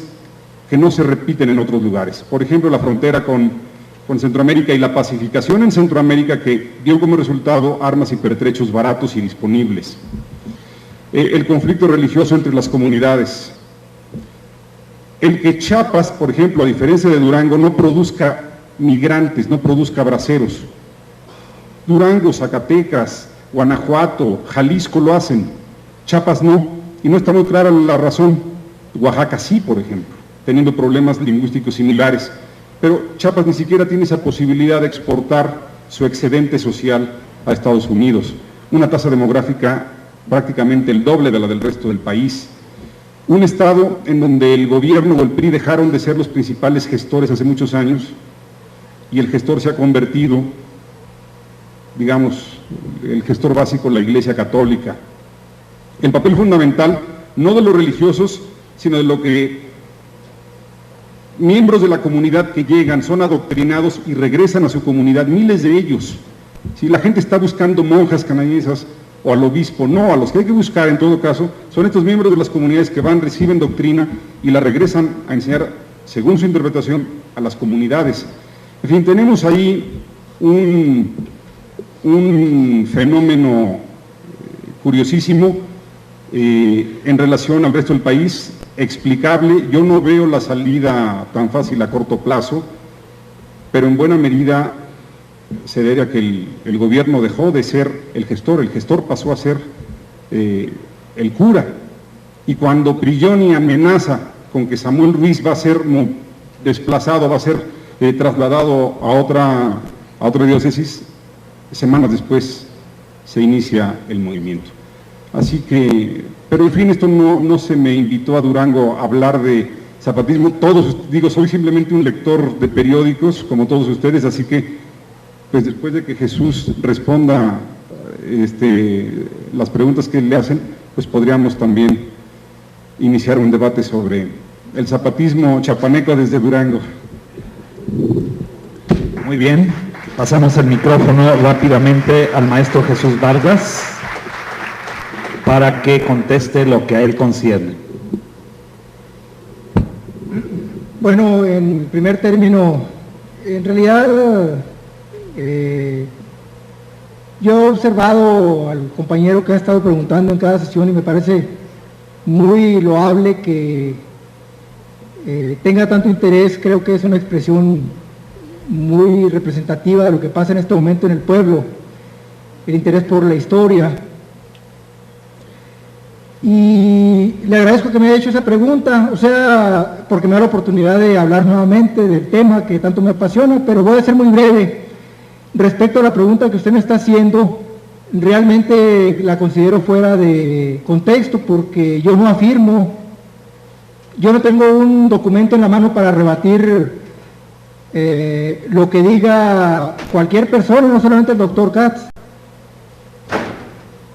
Speaker 6: que no se repiten en otros lugares. Por ejemplo, la frontera con Centroamérica y la pacificación en Centroamérica que dio como resultado armas y pertrechos baratos y disponibles. El conflicto religioso entre las comunidades. El que Chiapas, por ejemplo, a diferencia de Durango, no produzca migrantes, no produzca braceros. Durango, Zacatecas, Guanajuato, Jalisco lo hacen, Chiapas no, y no está muy clara la razón. Oaxaca sí, por ejemplo, teniendo problemas lingüísticos similares, pero Chiapas ni siquiera tiene esa posibilidad de exportar su excedente social a Estados Unidos. Una tasa demográfica prácticamente el doble de la del resto del país. Un estado en donde el gobierno o el PRI dejaron de ser los principales gestores hace muchos años y el gestor se ha convertido, digamos, el gestor básico, la Iglesia Católica. El papel fundamental, no de los religiosos, sino de lo que miembros de la comunidad que llegan, son adoctrinados y regresan a su comunidad, miles de ellos. Si la gente está buscando monjas canadienses o al obispo, no, a los que hay que buscar en todo caso, son estos miembros de las comunidades que van, reciben doctrina y la regresan a enseñar, según su interpretación, a las comunidades. En fin, tenemos ahí un fenómeno curiosísimo en relación al resto del país, explicable. Yo no veo la salida tan fácil a corto plazo, pero en buena medida se debe a que el gobierno dejó de ser el gestor pasó a ser el cura, y cuando Prilloni amenaza con que Samuel Ruiz va a ser desplazado, va a ser trasladado a otra diócesis, semanas después se inicia el movimiento. Así que, pero en fin, esto no se me invitó a Durango a hablar de zapatismo. Soy simplemente un lector de periódicos, como todos ustedes, así que, pues después de que Jesús responda las preguntas que le hacen, pues podríamos también iniciar un debate sobre el zapatismo chapaneco desde Durango.
Speaker 2: Muy bien, pasamos el micrófono rápidamente al maestro Jesús Vargas para que conteste lo que a él concierne.
Speaker 1: Bueno, en primer término, en realidad yo he observado al compañero que ha estado preguntando en cada sesión y me parece muy loable que tenga tanto interés. Creo que es una expresión muy representativa de lo que pasa en este momento en el pueblo, el interés por la historia. Y le agradezco que me haya hecho esa pregunta, o sea, porque me da la oportunidad de hablar nuevamente del tema que tanto me apasiona, pero voy a ser muy breve. Respecto a la pregunta que usted me está haciendo, realmente la considero fuera de contexto, porque yo no afirmo, yo no tengo un documento en la mano para rebatir lo que diga cualquier persona, no solamente el doctor Katz.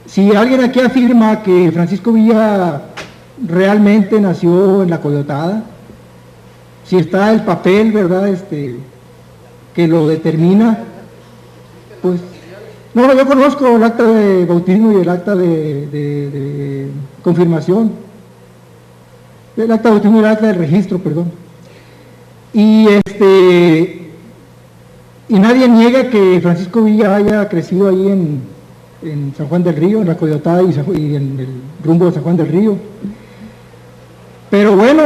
Speaker 1: Si alguien aquí afirma que Francisco Villa realmente nació en La Coyotada, si está el papel, ¿verdad?, que lo determina, pues... No, yo conozco el acta de bautismo y el acta de confirmación. El acta de bautismo y el acta del registro, perdón. Y nadie niega que Francisco Villa haya crecido ahí en San Juan del Río, en la Coyotada y en el rumbo de San Juan del Río. Pero bueno,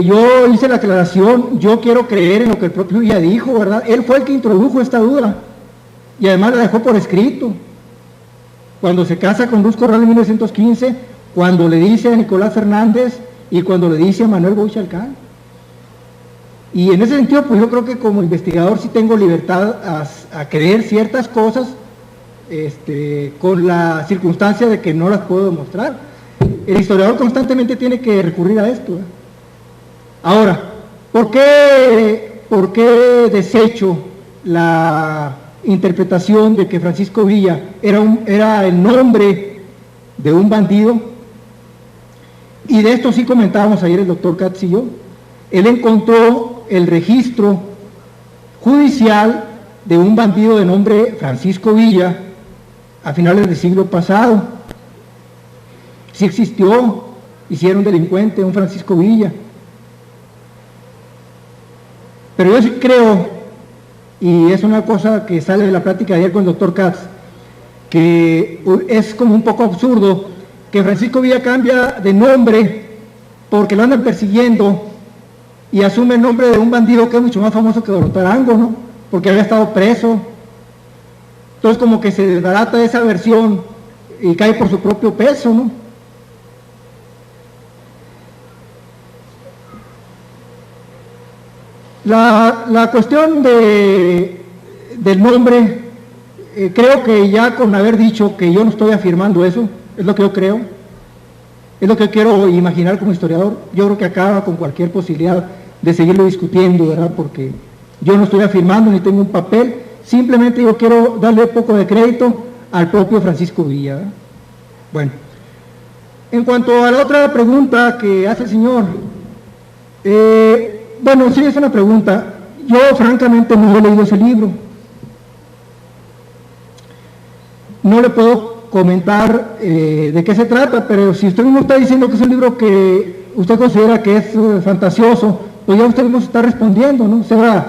Speaker 1: yo hice la aclaración, yo quiero creer en lo que el propio Villa dijo, ¿verdad? Él fue el que introdujo esta duda y además la dejó por escrito. Cuando se casa con Luz Corral en 1915, cuando le dice a Nicolás Fernández y cuando le dice a Manuel Boichalcán. Y en ese sentido, pues yo creo que como investigador sí tengo libertad a creer ciertas cosas, con la circunstancia de que no las puedo demostrar. El historiador constantemente tiene que recurrir a esto. Ahora, ¿por qué desecho la interpretación de que Francisco Villa era el nombre de un bandido? Y de esto sí comentábamos ayer el doctor Katz y yo. Él encontró el registro judicial de un bandido de nombre Francisco Villa a finales del siglo pasado. Sí existió, hicieron delincuente, un Francisco Villa. Pero yo sí creo, y es una cosa que sale de la plática de ayer con el doctor Katz, que es como un poco absurdo que Francisco Villa cambia de nombre porque lo andan persiguiendo y asume el nombre de un bandido que es mucho más famoso que Doroteo Arango, ¿no? Porque había estado preso. Entonces como que se desbarata esa versión y cae por su propio peso, ¿no? La cuestión del nombre, creo que ya con haber dicho que yo no estoy afirmando eso, es lo que yo creo, es lo que quiero imaginar como historiador, yo creo que acaba con cualquier posibilidad de seguirlo discutiendo, ¿verdad? Porque yo no estoy afirmando ni tengo un papel, simplemente yo quiero darle un poco de crédito al propio Francisco Villa, ¿verdad? Bueno, en cuanto a la otra pregunta que hace el señor, bueno, sí es una pregunta. Yo francamente no he leído ese libro. No le puedo comentar de qué se trata, pero si usted mismo está diciendo que es un libro que usted considera que es fantasioso, pues ya usted mismo está respondiendo, ¿no? O sea,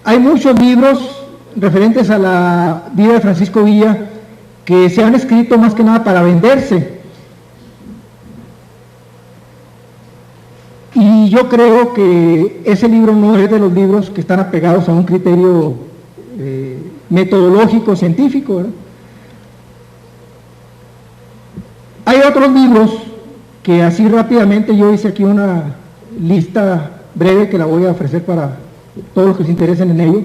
Speaker 1: hay muchos libros referentes a la vida de Francisco Villa que se han escrito más que nada para venderse. Y yo creo que ese libro no es de los libros que están apegados a un criterio metodológico, científico, ¿verdad? Hay otros libros que así rápidamente yo hice aquí una lista breve que la voy a ofrecer para todos los que se interesen en ello.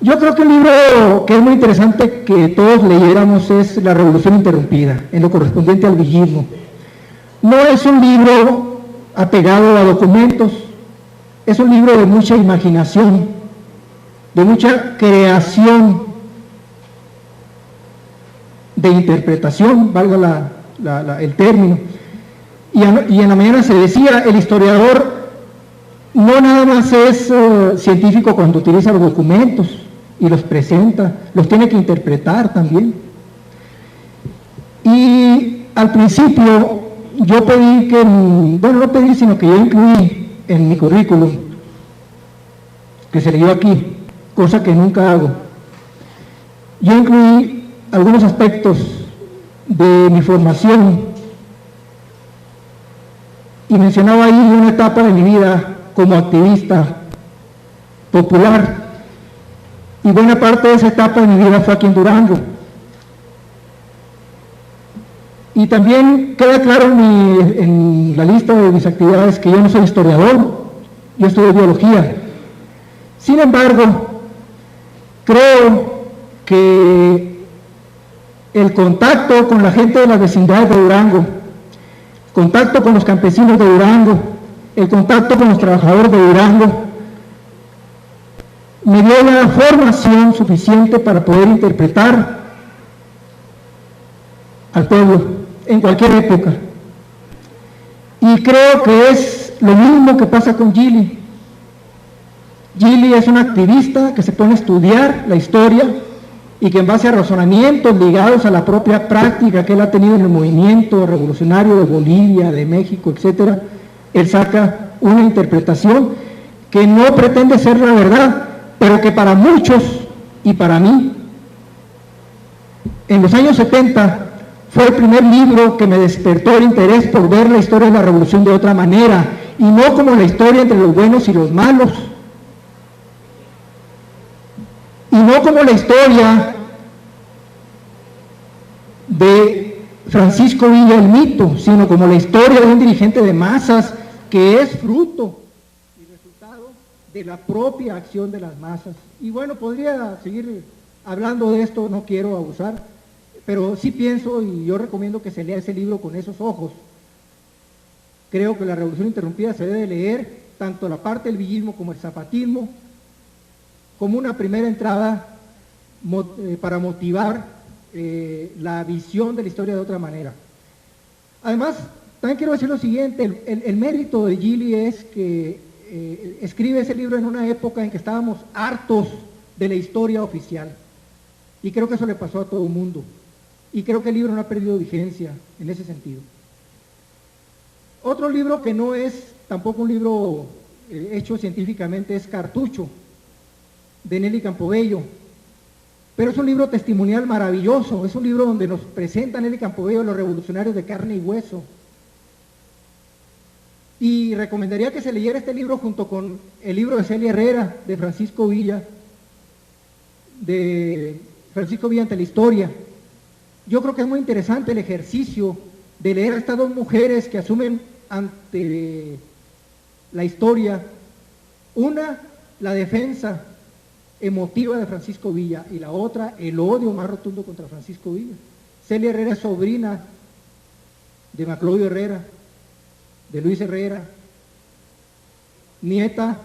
Speaker 1: Yo creo que un libro que es muy interesante que todos leyéramos es La Revolución Interrumpida, en lo correspondiente al villismo. No es un libro apegado a documentos, es un libro de mucha imaginación, de mucha creación, de interpretación, valga el término. Y en la mañana se decía, el historiador no nada más es científico cuando utiliza los documentos y los presenta, los tiene que interpretar también. Y al principio yo pedí que, bueno, no pedí, sino que yo incluí en mi currículum, que se leyó aquí, cosa que nunca hago. Yo incluí algunos aspectos de mi formación y mencionaba ahí una etapa de mi vida como activista popular, y buena parte de esa etapa de mi vida fue aquí en Durango. Y también queda claro en la lista de mis actividades que yo no soy historiador, yo estudio biología. Sin embargo, creo que el contacto con la gente de las vecindades de Durango, contacto con los campesinos de Durango, el contacto con los trabajadores de Durango, me dio la formación suficiente para poder interpretar al pueblo en cualquier época. Y creo que es lo mismo que pasa con Gili. Gili es una activista que se pone a estudiar la historia y que en base a razonamientos ligados a la propia práctica que él ha tenido en el movimiento revolucionario de Bolivia, de México, etcétera, él saca una interpretación que no pretende ser la verdad, pero que para muchos y para mí, en los años 70, fue el primer libro que me despertó el interés por ver la historia de la revolución de otra manera, y no como la historia entre los buenos y los malos, y no como la historia de Francisco Villa el mito, sino como la historia de un dirigente de masas que es fruto y resultado de la propia acción de las masas. Y bueno, podría seguir hablando de esto, no quiero abusar, pero sí pienso y yo recomiendo que se lea ese libro con esos ojos. Creo que la Revolución Interrumpida se debe leer tanto la parte del villismo como el zapatismo como una primera entrada para motivar la visión de la historia de otra manera. Además, también quiero decir lo siguiente, el mérito de Gili es que escribe ese libro en una época en que estábamos hartos de la historia oficial, y creo que eso le pasó a todo el mundo, y creo que el libro no ha perdido vigencia en ese sentido. Otro libro que no es tampoco un libro hecho científicamente es Cartucho, de Nelly Campobello, pero es un libro testimonial maravilloso, es un libro donde nos presenta Nelly Campobello los revolucionarios de carne y hueso. Y recomendaría que se leyera este libro junto con el libro de Celia Herrera, de Francisco Villa ante la historia. Yo creo que es muy interesante el ejercicio de leer a estas dos mujeres que asumen ante la historia, una, la defensa emotiva de Francisco Villa, y la otra, el odio más rotundo contra Francisco Villa. Celia Herrera es sobrina de Maclovio Herrera, de Luis Herrera, nieta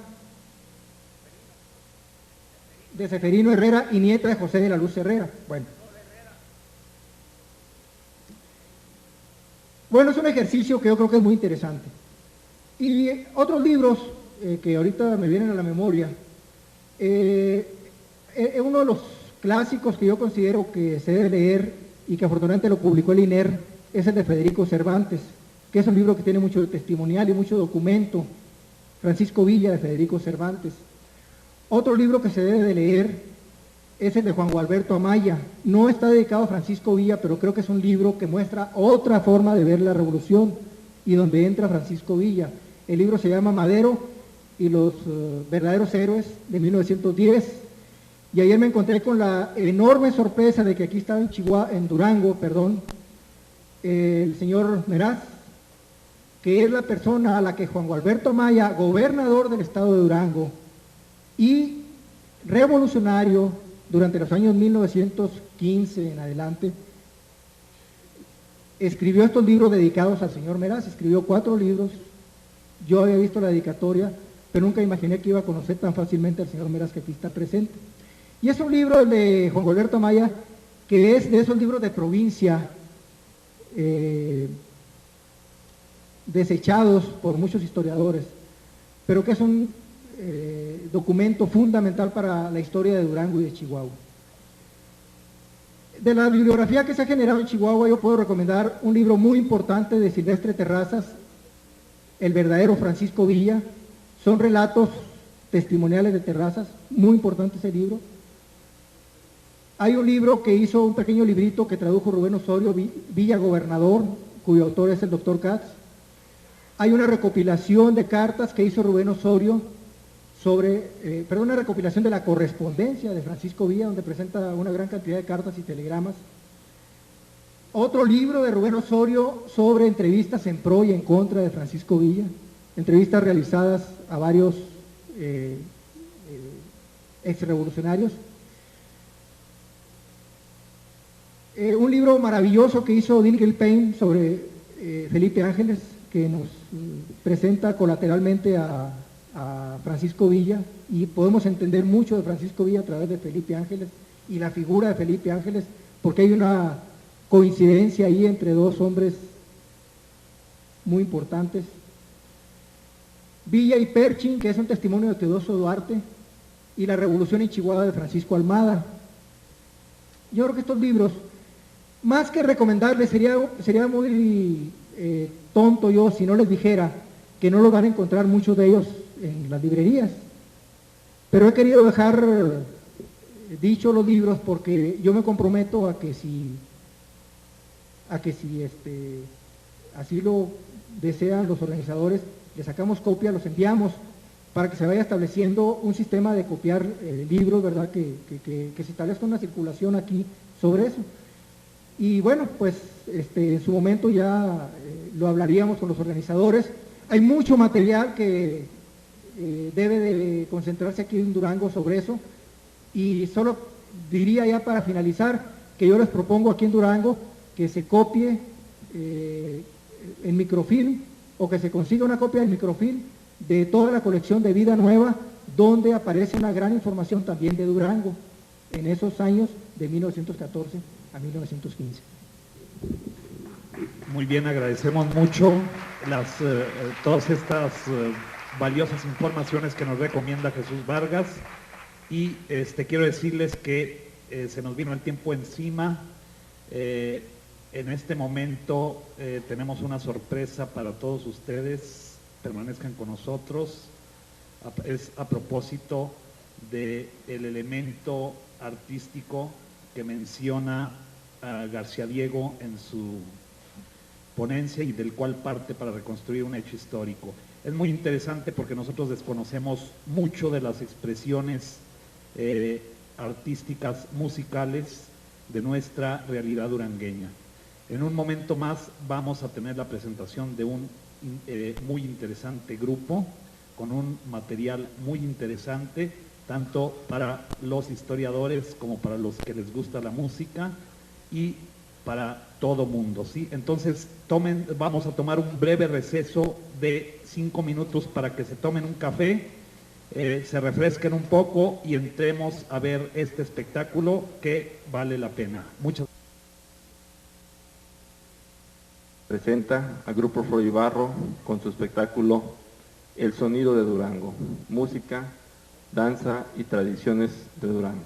Speaker 1: de Seferino Herrera y nieta de José de la Luz Herrera. Bueno, es un ejercicio que yo creo que es muy interesante. Y otros libros que ahorita me vienen a la memoria, uno de los clásicos que yo considero que se debe leer y que afortunadamente lo publicó el INER es el de Federico Cervantes, que es un libro que tiene mucho testimonial y mucho documento. Francisco Villa, de Federico Cervantes. Otro libro que se debe de leer es el de Juan Gualberto Amaya. No está dedicado a Francisco Villa, pero creo que es un libro que muestra otra forma de ver la revolución y donde entra Francisco Villa. El libro se llama Madero y los verdaderos héroes, de 1910. Y ayer me encontré con la enorme sorpresa de que aquí estaba en Durango, el señor Meraz, que es la persona a la que Juan Gualberto Amaya, gobernador del estado de Durango y revolucionario durante los años 1915 en adelante, escribió estos libros dedicados al señor Meraz. Escribió 4 libros. Yo había visto la dedicatoria, pero nunca imaginé que iba a conocer tan fácilmente al señor Meraz, que aquí está presente. Y es un libro de Juan Gualberto Amaya, que es de esos libros de provincia desechados por muchos historiadores, pero que es un documento fundamental para la historia de Durango y de Chihuahua. De la bibliografía que se ha generado en Chihuahua, yo puedo recomendar un libro muy importante de Silvestre Terrazas, El verdadero Francisco Villa. Son relatos testimoniales de Terrazas, muy importante ese libro. Hay un libro que hizo, un pequeño librito que tradujo Rubén Osorio, Villa Gobernador, cuyo autor es el doctor Katz. Hay una recopilación de cartas que hizo Rubén Osorio una recopilación de la correspondencia de Francisco Villa, donde presenta una gran cantidad de cartas y telegramas. Otro libro de Rubén Osorio sobre entrevistas en pro y en contra de Francisco Villa, entrevistas realizadas a varios exrevolucionarios. Un libro maravilloso que hizo Dilgel Payne sobre Felipe Ángeles, que nos presenta colateralmente a Francisco Villa, y podemos entender mucho de Francisco Villa a través de Felipe Ángeles y la figura de Felipe Ángeles, porque hay una coincidencia ahí entre dos hombres muy importantes. Villa y Pershing, que es un testimonio de Teodoso Duarte, y La Revolución en Chihuahua de Francisco Almada. Yo creo que estos libros, más que recomendarles, sería muy tonto yo si no les dijera que no los van a encontrar muchos de ellos en las librerías. Pero he querido dejar dicho los libros porque yo me comprometo a que si así lo desean los organizadores, les sacamos copia, los enviamos para que se vaya estableciendo un sistema de copiar libros, ¿verdad? Que se establezca una circulación aquí sobre eso. Y bueno, pues en su momento ya lo hablaríamos con los organizadores. Hay mucho material que debe de concentrarse aquí en Durango sobre eso, y solo diría ya para finalizar que yo les propongo aquí en Durango que se copie en microfilm, o que se consiga una copia del microfilm de toda la colección de Vida Nueva, donde aparece una gran información también de Durango en esos años de 1914 a 1915.
Speaker 2: Muy bien, agradecemos mucho todas estas valiosas informaciones que nos recomienda Jesús Vargas, y quiero decirles que se nos vino el tiempo encima. En este momento tenemos una sorpresa para todos ustedes. Permanezcan con nosotros. Es a propósito del elemento artístico que menciona a García Diego en su ponencia y del cual parte para reconstruir un hecho histórico. Es muy interesante porque nosotros desconocemos mucho de las expresiones artísticas, musicales de nuestra realidad durangueña. En un momento más vamos a tener la presentación de un muy interesante grupo con un material muy interesante, tanto para los historiadores como para los que les gusta la música y para todo mundo, ¿sí? Entonces vamos a tomar un breve receso de 5 minutos para que se tomen un café, se refresquen un poco y entremos a ver este espectáculo que vale la pena. Muchas gracias.
Speaker 7: Presenta al Grupo Froy Barro con su espectáculo El Sonido de Durango, música, danza y tradiciones de Durango.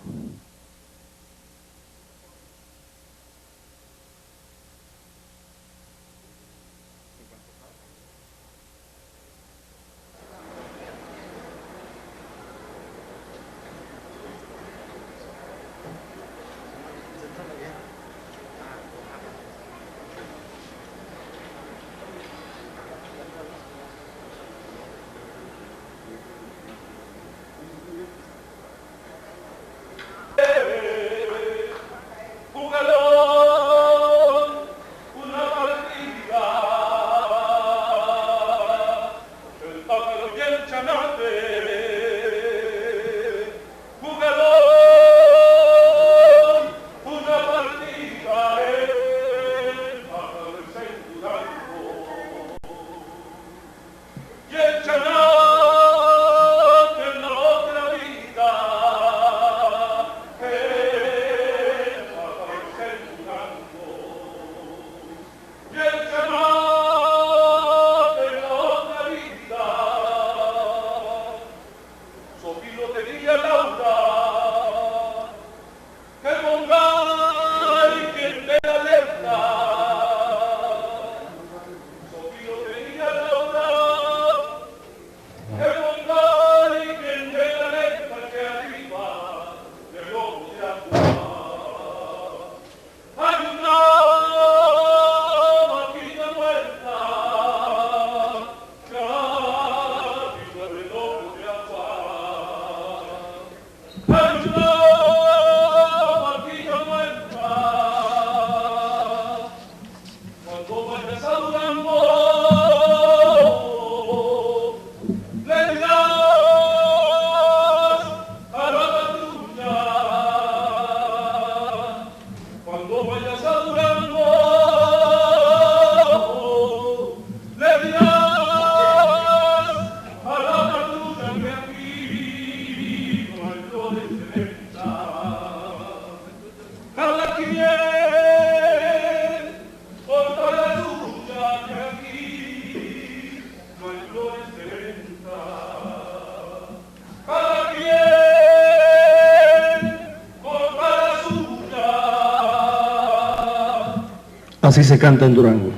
Speaker 8: Así se canta en Durango.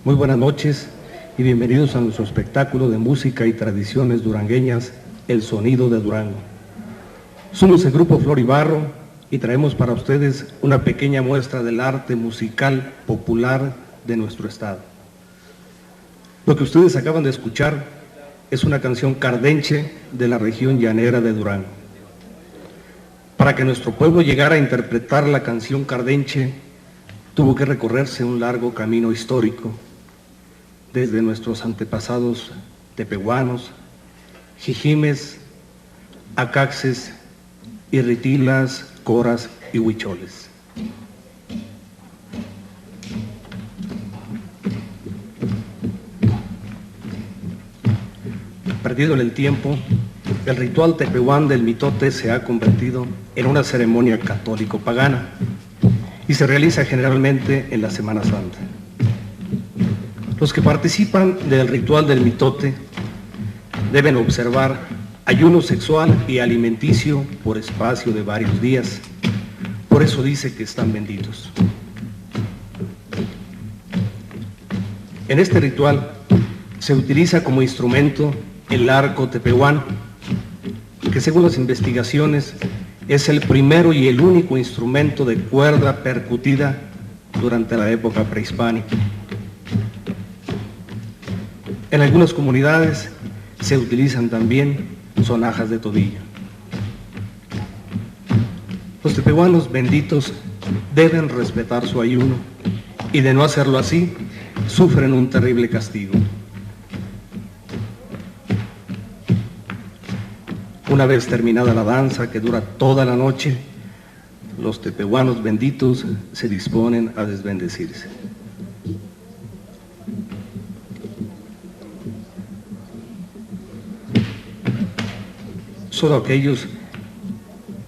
Speaker 8: Muy buenas noches y bienvenidos a nuestro espectáculo de música y tradiciones durangueñas, El Sonido de Durango. Somos el grupo Flor y Barro y traemos para ustedes una pequeña muestra del arte musical popular de nuestro estado. Lo que ustedes acaban de escuchar es una canción cardenche de la región llanera de Durango. Para que nuestro pueblo llegara a interpretar la canción cardenche, tuvo que recorrerse un largo camino histórico, desde nuestros antepasados tepehuanos, jijimes, acaxes, irritilas, coras y huicholes. Perdido en el tiempo, el ritual tepehuán del mitote se ha convertido en una ceremonia católico-pagana y se realiza generalmente en la Semana Santa. Los que participan del ritual del mitote deben observar ayuno sexual y alimenticio por espacio de varios días. Por eso dice que están benditos. En este ritual se utiliza como instrumento el arco tepehuán, que según las investigaciones es el primero y el único instrumento de cuerda percutida durante la época prehispánica. En algunas comunidades se utilizan también sonajas de tobillo. Los tepehuanos benditos deben respetar su ayuno y de no hacerlo así, sufren un terrible castigo. Una vez terminada la danza, que dura toda la noche, los tepehuanos benditos se disponen a desbendecirse. Solo aquellos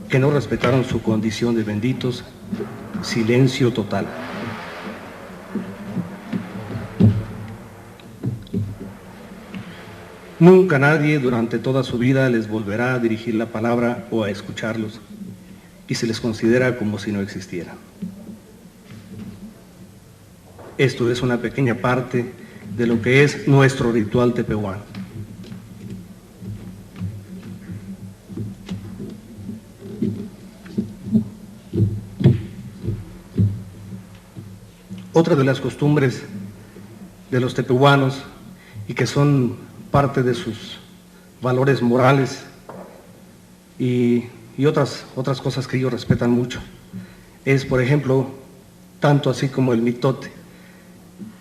Speaker 8: que no respetaron su condición de benditos, silencio total. Nunca nadie durante toda su vida les volverá a dirigir la palabra o a escucharlos, y se les considera como si no existieran. Esto es una pequeña parte de lo que es nuestro ritual tepehuano. Otra de las costumbres de los tepehuanos, y que son parte de sus valores morales y otras cosas que ellos respetan mucho, es, por ejemplo, tanto así como el mitote,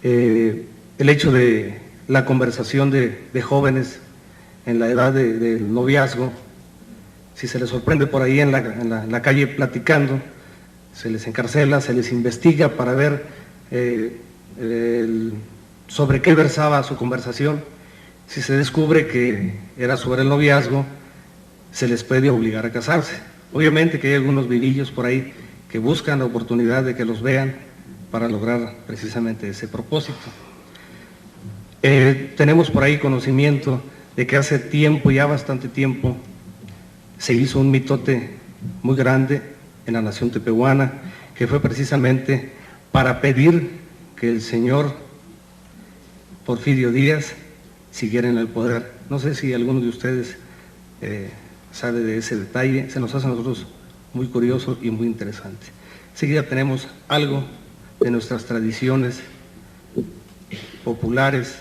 Speaker 8: el hecho de la conversación de jóvenes en la edad del noviazgo. Si se les sorprende por ahí en la calle platicando, se les encarcela, se les investiga para ver sobre qué versaba su conversación. Si se descubre que era sobre el noviazgo, se les puede obligar a casarse. Obviamente que hay algunos vivillos por ahí que buscan la oportunidad de que los vean para lograr precisamente ese propósito. Tenemos por ahí conocimiento de que hace tiempo, ya bastante tiempo, se hizo un mitote muy grande en la nación tepehuana, que fue precisamente para pedir que el señor Porfirio Díaz siguiera en el poder. No sé si alguno de ustedes sabe de ese detalle, se nos hace a nosotros muy curioso y muy interesante. Enseguida tenemos algo de nuestras tradiciones populares.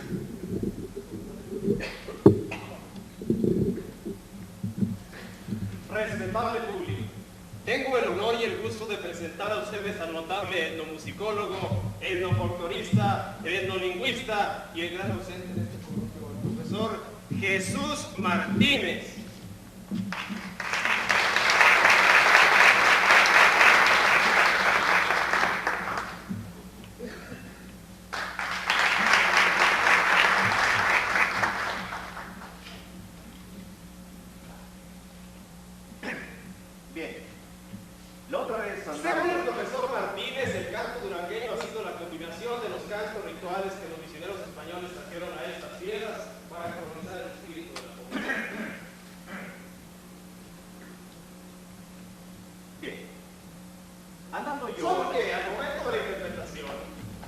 Speaker 9: Respetable público, tengo el honor y el gusto de presentar a ustedes al notable etnomusicólogo, etnofolclorista, etnolingüista y el gran docente de este curso, el profesor Jesús Martínez. Según el profesor Martínez, el canto durangueño ha sido la combinación de los cantos rituales que los misioneros españoles trajeron a estas tierras para colonizar el espíritu de la población.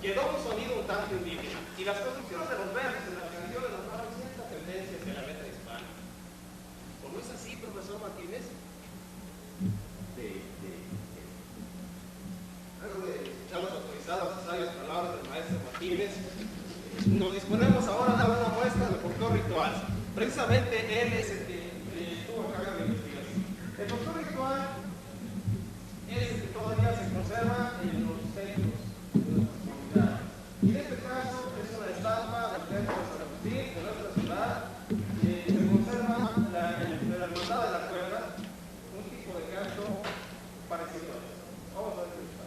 Speaker 9: quedó un sonido un tanto indígena, y las construcciones de los versos en las canciones nos daban cierta tendencia hacia la letra hispana. ¿O no es así, profesor Martínez? Luego de escuchar las autorizadas y sabias palabras del maestro Martínez, nos disponemos ahora a dar una muestra del folclore ritual. Precisamente él es el que estuvo a cargo de la investigación. El folclore ritual es el que todavía se conserva en los centros de nuestras comunidades. Y en este caso es una estampa del templo de San Agustín, de nuestra ciudad, que se conserva en la hermandad de la cuerda, un tipo de canto parecido a esto. Vamos a ver qué está.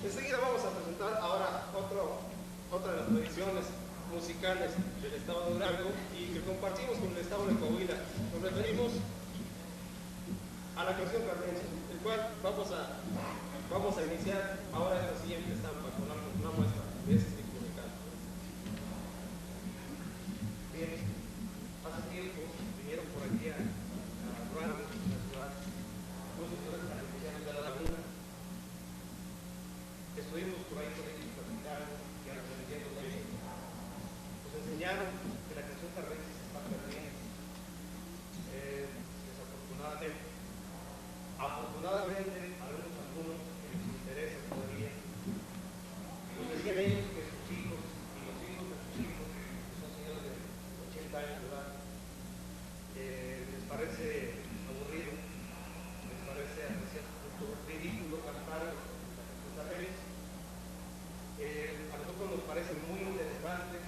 Speaker 9: Enseguida vamos a presentar ahora otra de las tradiciones musicales del estado de Durango y que compartimos con el estado de Coahuila. Nos referimos a la canción cardense, el cual vamos a iniciar ahora en la siguiente estampa con una muestra de ese tipo de canto. Bien, hace tiempo vinieron por aquí a Durango, la ciudad, muchos de la Laguna. Estuvimos por ahí con ellos platicando y aprendiendo de ellos. Nos enseñaron que la canción cardense se está perdiendo. Desafortunadamente. Afortunadamente, algunos que les interesa todavía. Nos decían ellos que sus hijos y los hijos de sus hijos, que son señores de 80 años de edad, les parece aburrido, les parece hasta cierto punto ridículo cantar las canciones cardenses. A nosotros nos parece muy interesante.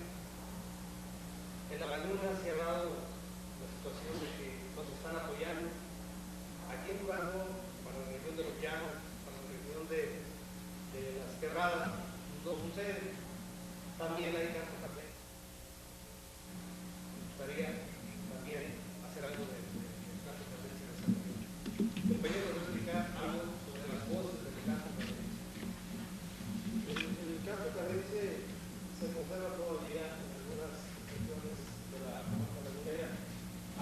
Speaker 9: En la Laguna se ha dado la situación de que nos están apoyando. Aquí en Durango, para la región de los llanos, para la región de las quebradas, no sucede. También hay cantos cardenses. se conserva todavía en algunas regiones de la mujer.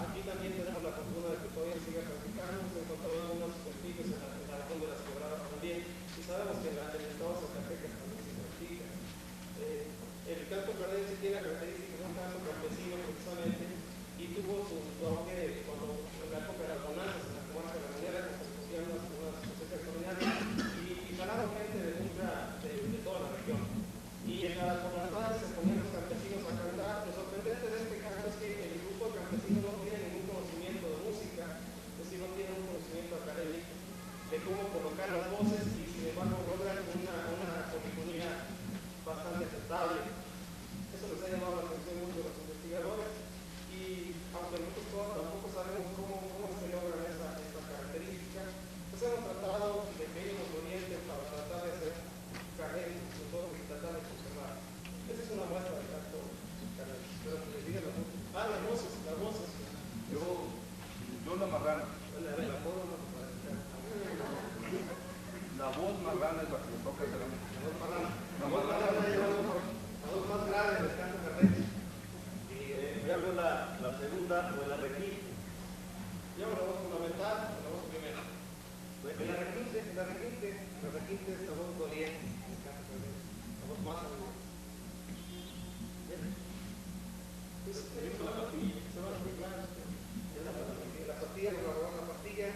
Speaker 9: Aquí también tenemos la fortuna de que todavía siga practicando, se encontraron algunos vestigios en la región de las Quebradas también, y sabemos que en el estado de Zacatecas también se practica. El canto cardense tiene características de un canto campesino precisamente, y tuvo su auge cuando en la época de las bonanzas en la comarca de la Minera, que se recogían unas cosechas extraordinarias, y jalaron gente de toda la región. Y por las tardes se ponían los campesinos a cantar. Lo sorprendente de este canto es que el grupo de campesinos no tiene ningún conocimiento de música, es decir, no tiene un conocimiento académico de cómo colocar las voces, y sin embargo logran una polifonía bastante aceptable. Eso les ha llamado la atención mucho a los investigadores, y aunque nosotros tampoco sabemos cómo se logra esta característica, pues hemos tratado de que ellos nos orienten para tratar de hacer carreras y tratar de conservar. Esa es una muestra de canto carreras. Pero que les diga la voz. Las voces.
Speaker 4: Yo la marrana. La voz marrana es la que me toca hacer a mí.
Speaker 9: La voz marrana es la voz más grave del canto carreras. Y voy a ver la segunda o la requinte. Yo la voz fundamental, la voz primera. La requinte es la voz doliente. La voz más aguda. La pastilla, la pastilla,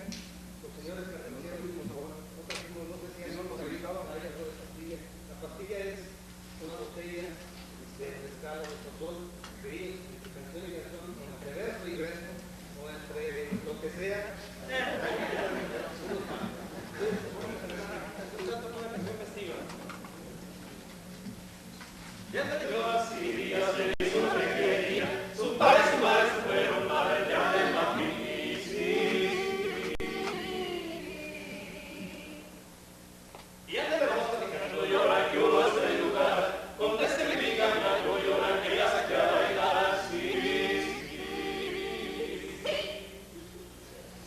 Speaker 9: los señores que anunciaron, no sé si son los dedicados a ella, la pastilla es una botella de escala de fútbol, de canción y canción, entre verso y verso, o entre lo que sea. Escuchando una canción festiva. Ya te digo así, días de su requería, su padre y su madre se fueron para el llano del Mapimisis. Y antes de vos platicando llora que hubo este lugar, conteste mi vigana, yo llora que ya se queda bailar así.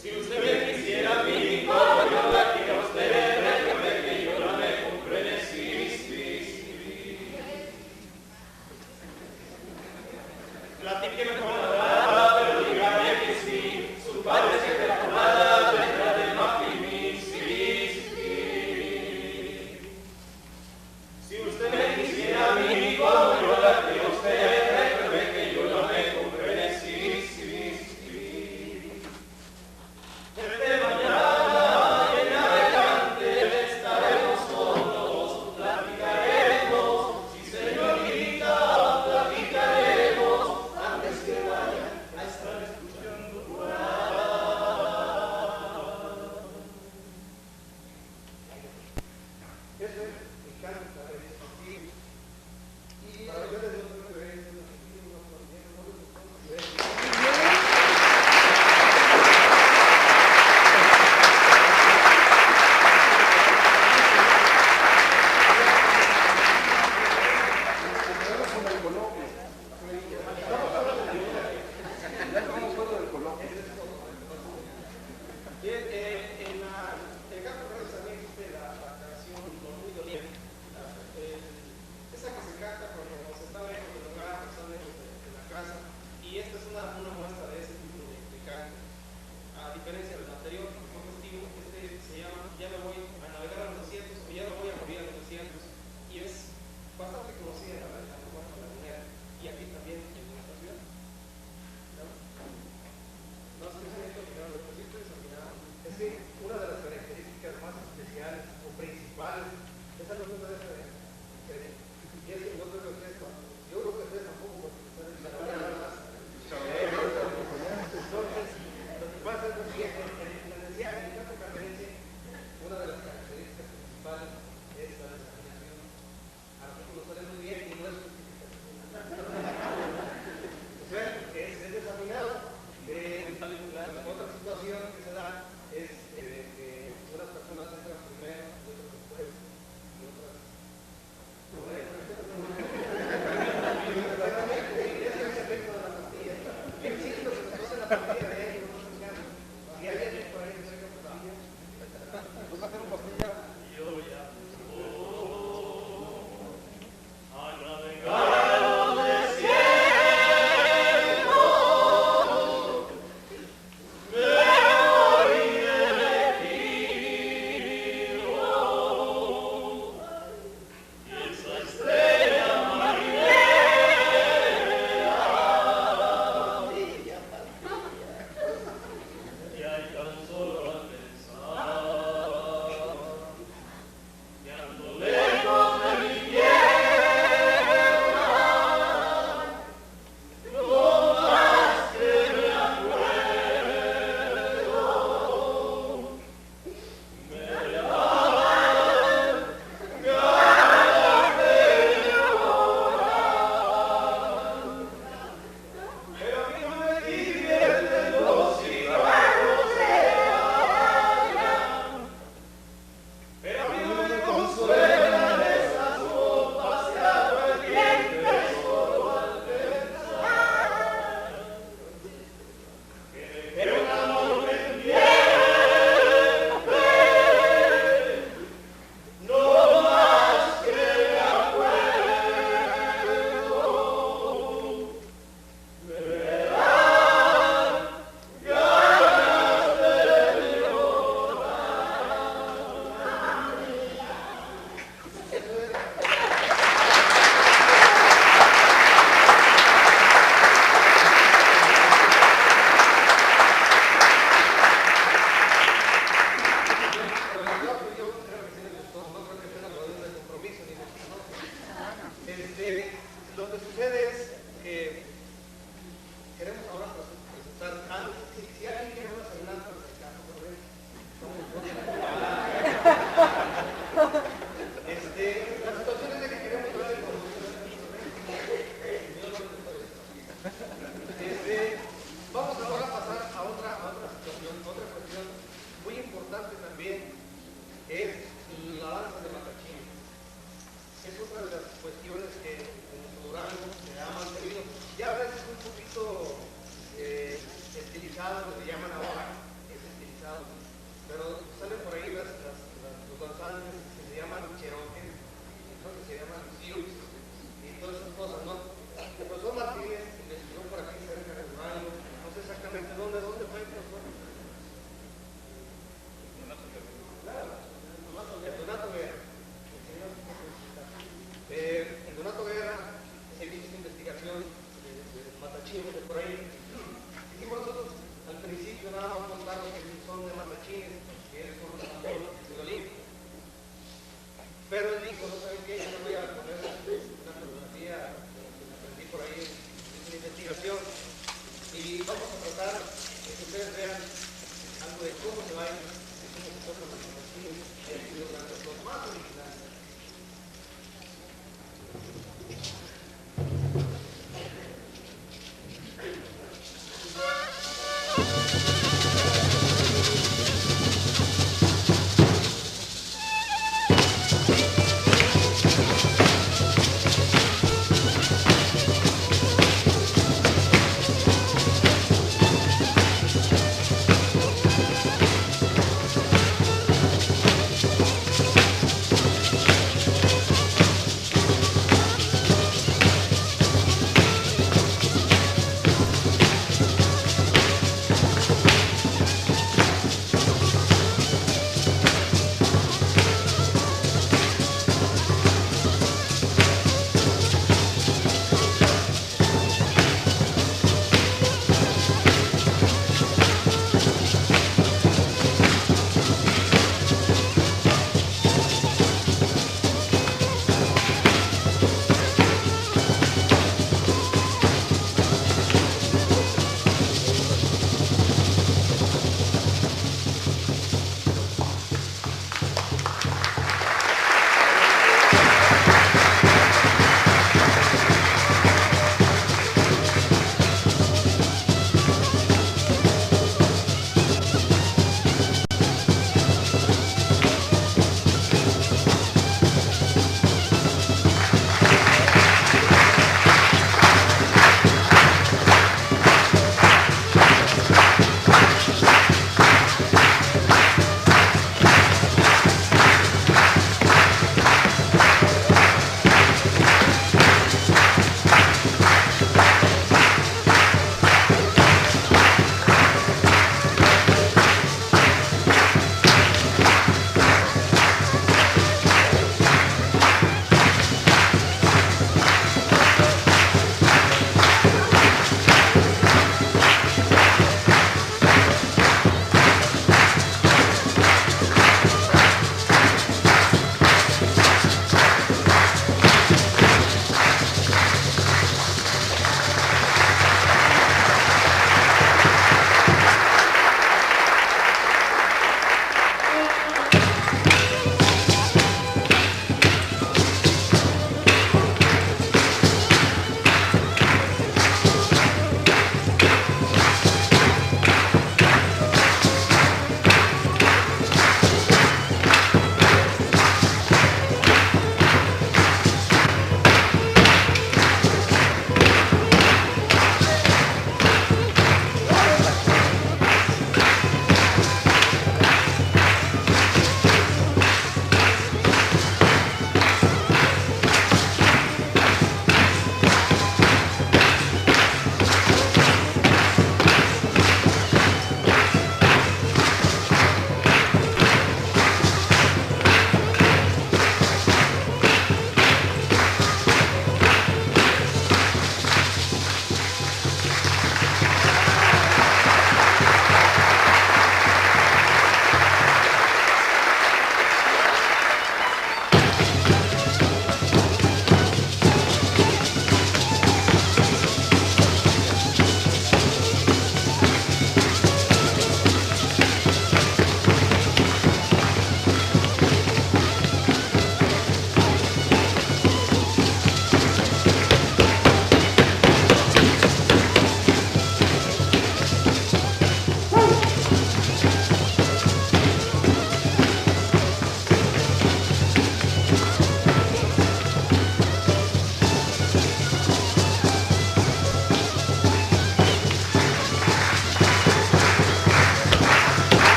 Speaker 9: Si usted me quisiera a mí, como yo la quiero a usted, recuerde que yo la me compré en el platíqueme con la dama, pero dígame que sí, su padre se queda tomada detrás del Mapimisis. Si usted me quisiera a mí, como yo la quiero a usted, recuerde que yo la me compré en el desde mañana, en adelante, estaremos solos, platicaremos, sí señorita, platicaremos, antes que Lo que sucede es que queremos ahora presentar, si alguien quiere más adelante, la situación es de que queremos hablar con vamos ahora a pasar a otra situación, otra cuestión muy importante también, es la danza de matachines. Es otra de las cuestiones que en Durango se ha mantenido, ya a veces un poquito estilizado, lo que llaman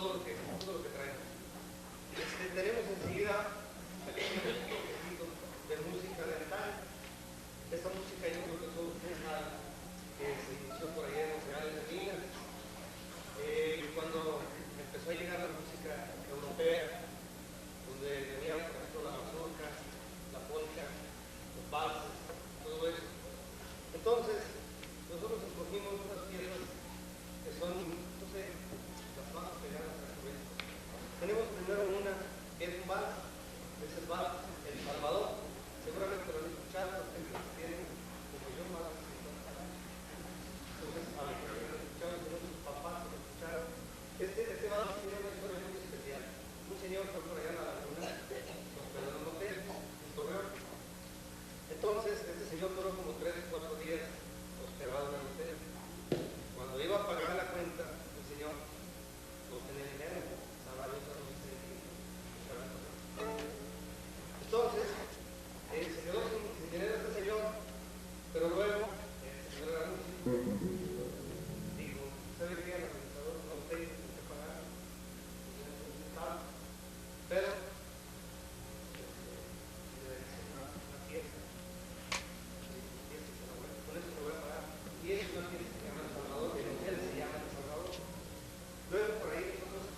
Speaker 9: todo lo que traemos. Tenemos enseguida de música de antaño. Esta música yo creo que todos ustedes saben que se inició por allá en los reales de Minas. Cuando empezó a llegar la música europea, donde venía por ejemplo la mazurca, la polka, los valses, todo eso. Entonces, nosotros escogimos unas piezas que son, no sé, las más pegadas a la cabeza. Tenemos primero una que es un vals, es el vals El Salvador. Seguramente lo han escuchado, ustedes tienen, como yo, más de 50 años. Entonces, a ver, lo escucharon, sus papás lo escucharon. Este vals tiene una historia muy especial. Un señor fue por allá en la laguna, hospedó en un hotel, en Torreón. Entonces, este señor duró como 3 o 4 días hospedado en el hotel. Cuando iba a pagar la cuenta, el señor no tenía dinero, estaba yo solo entonces, se quedó sin dinero este señor, pero luego, el señor era músico, dijo, ¿sabe qué? El organizador no tiene que pagar, pero, una pieza, con eso me voy a pagar, y es una pieza que se llama El Salvador, el hotel se llama El Salvador. Luego, por ahí, nosotros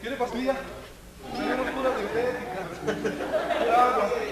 Speaker 3: ¿Qué le pasó ya? Tenemos puras sintéticas. Pura agua.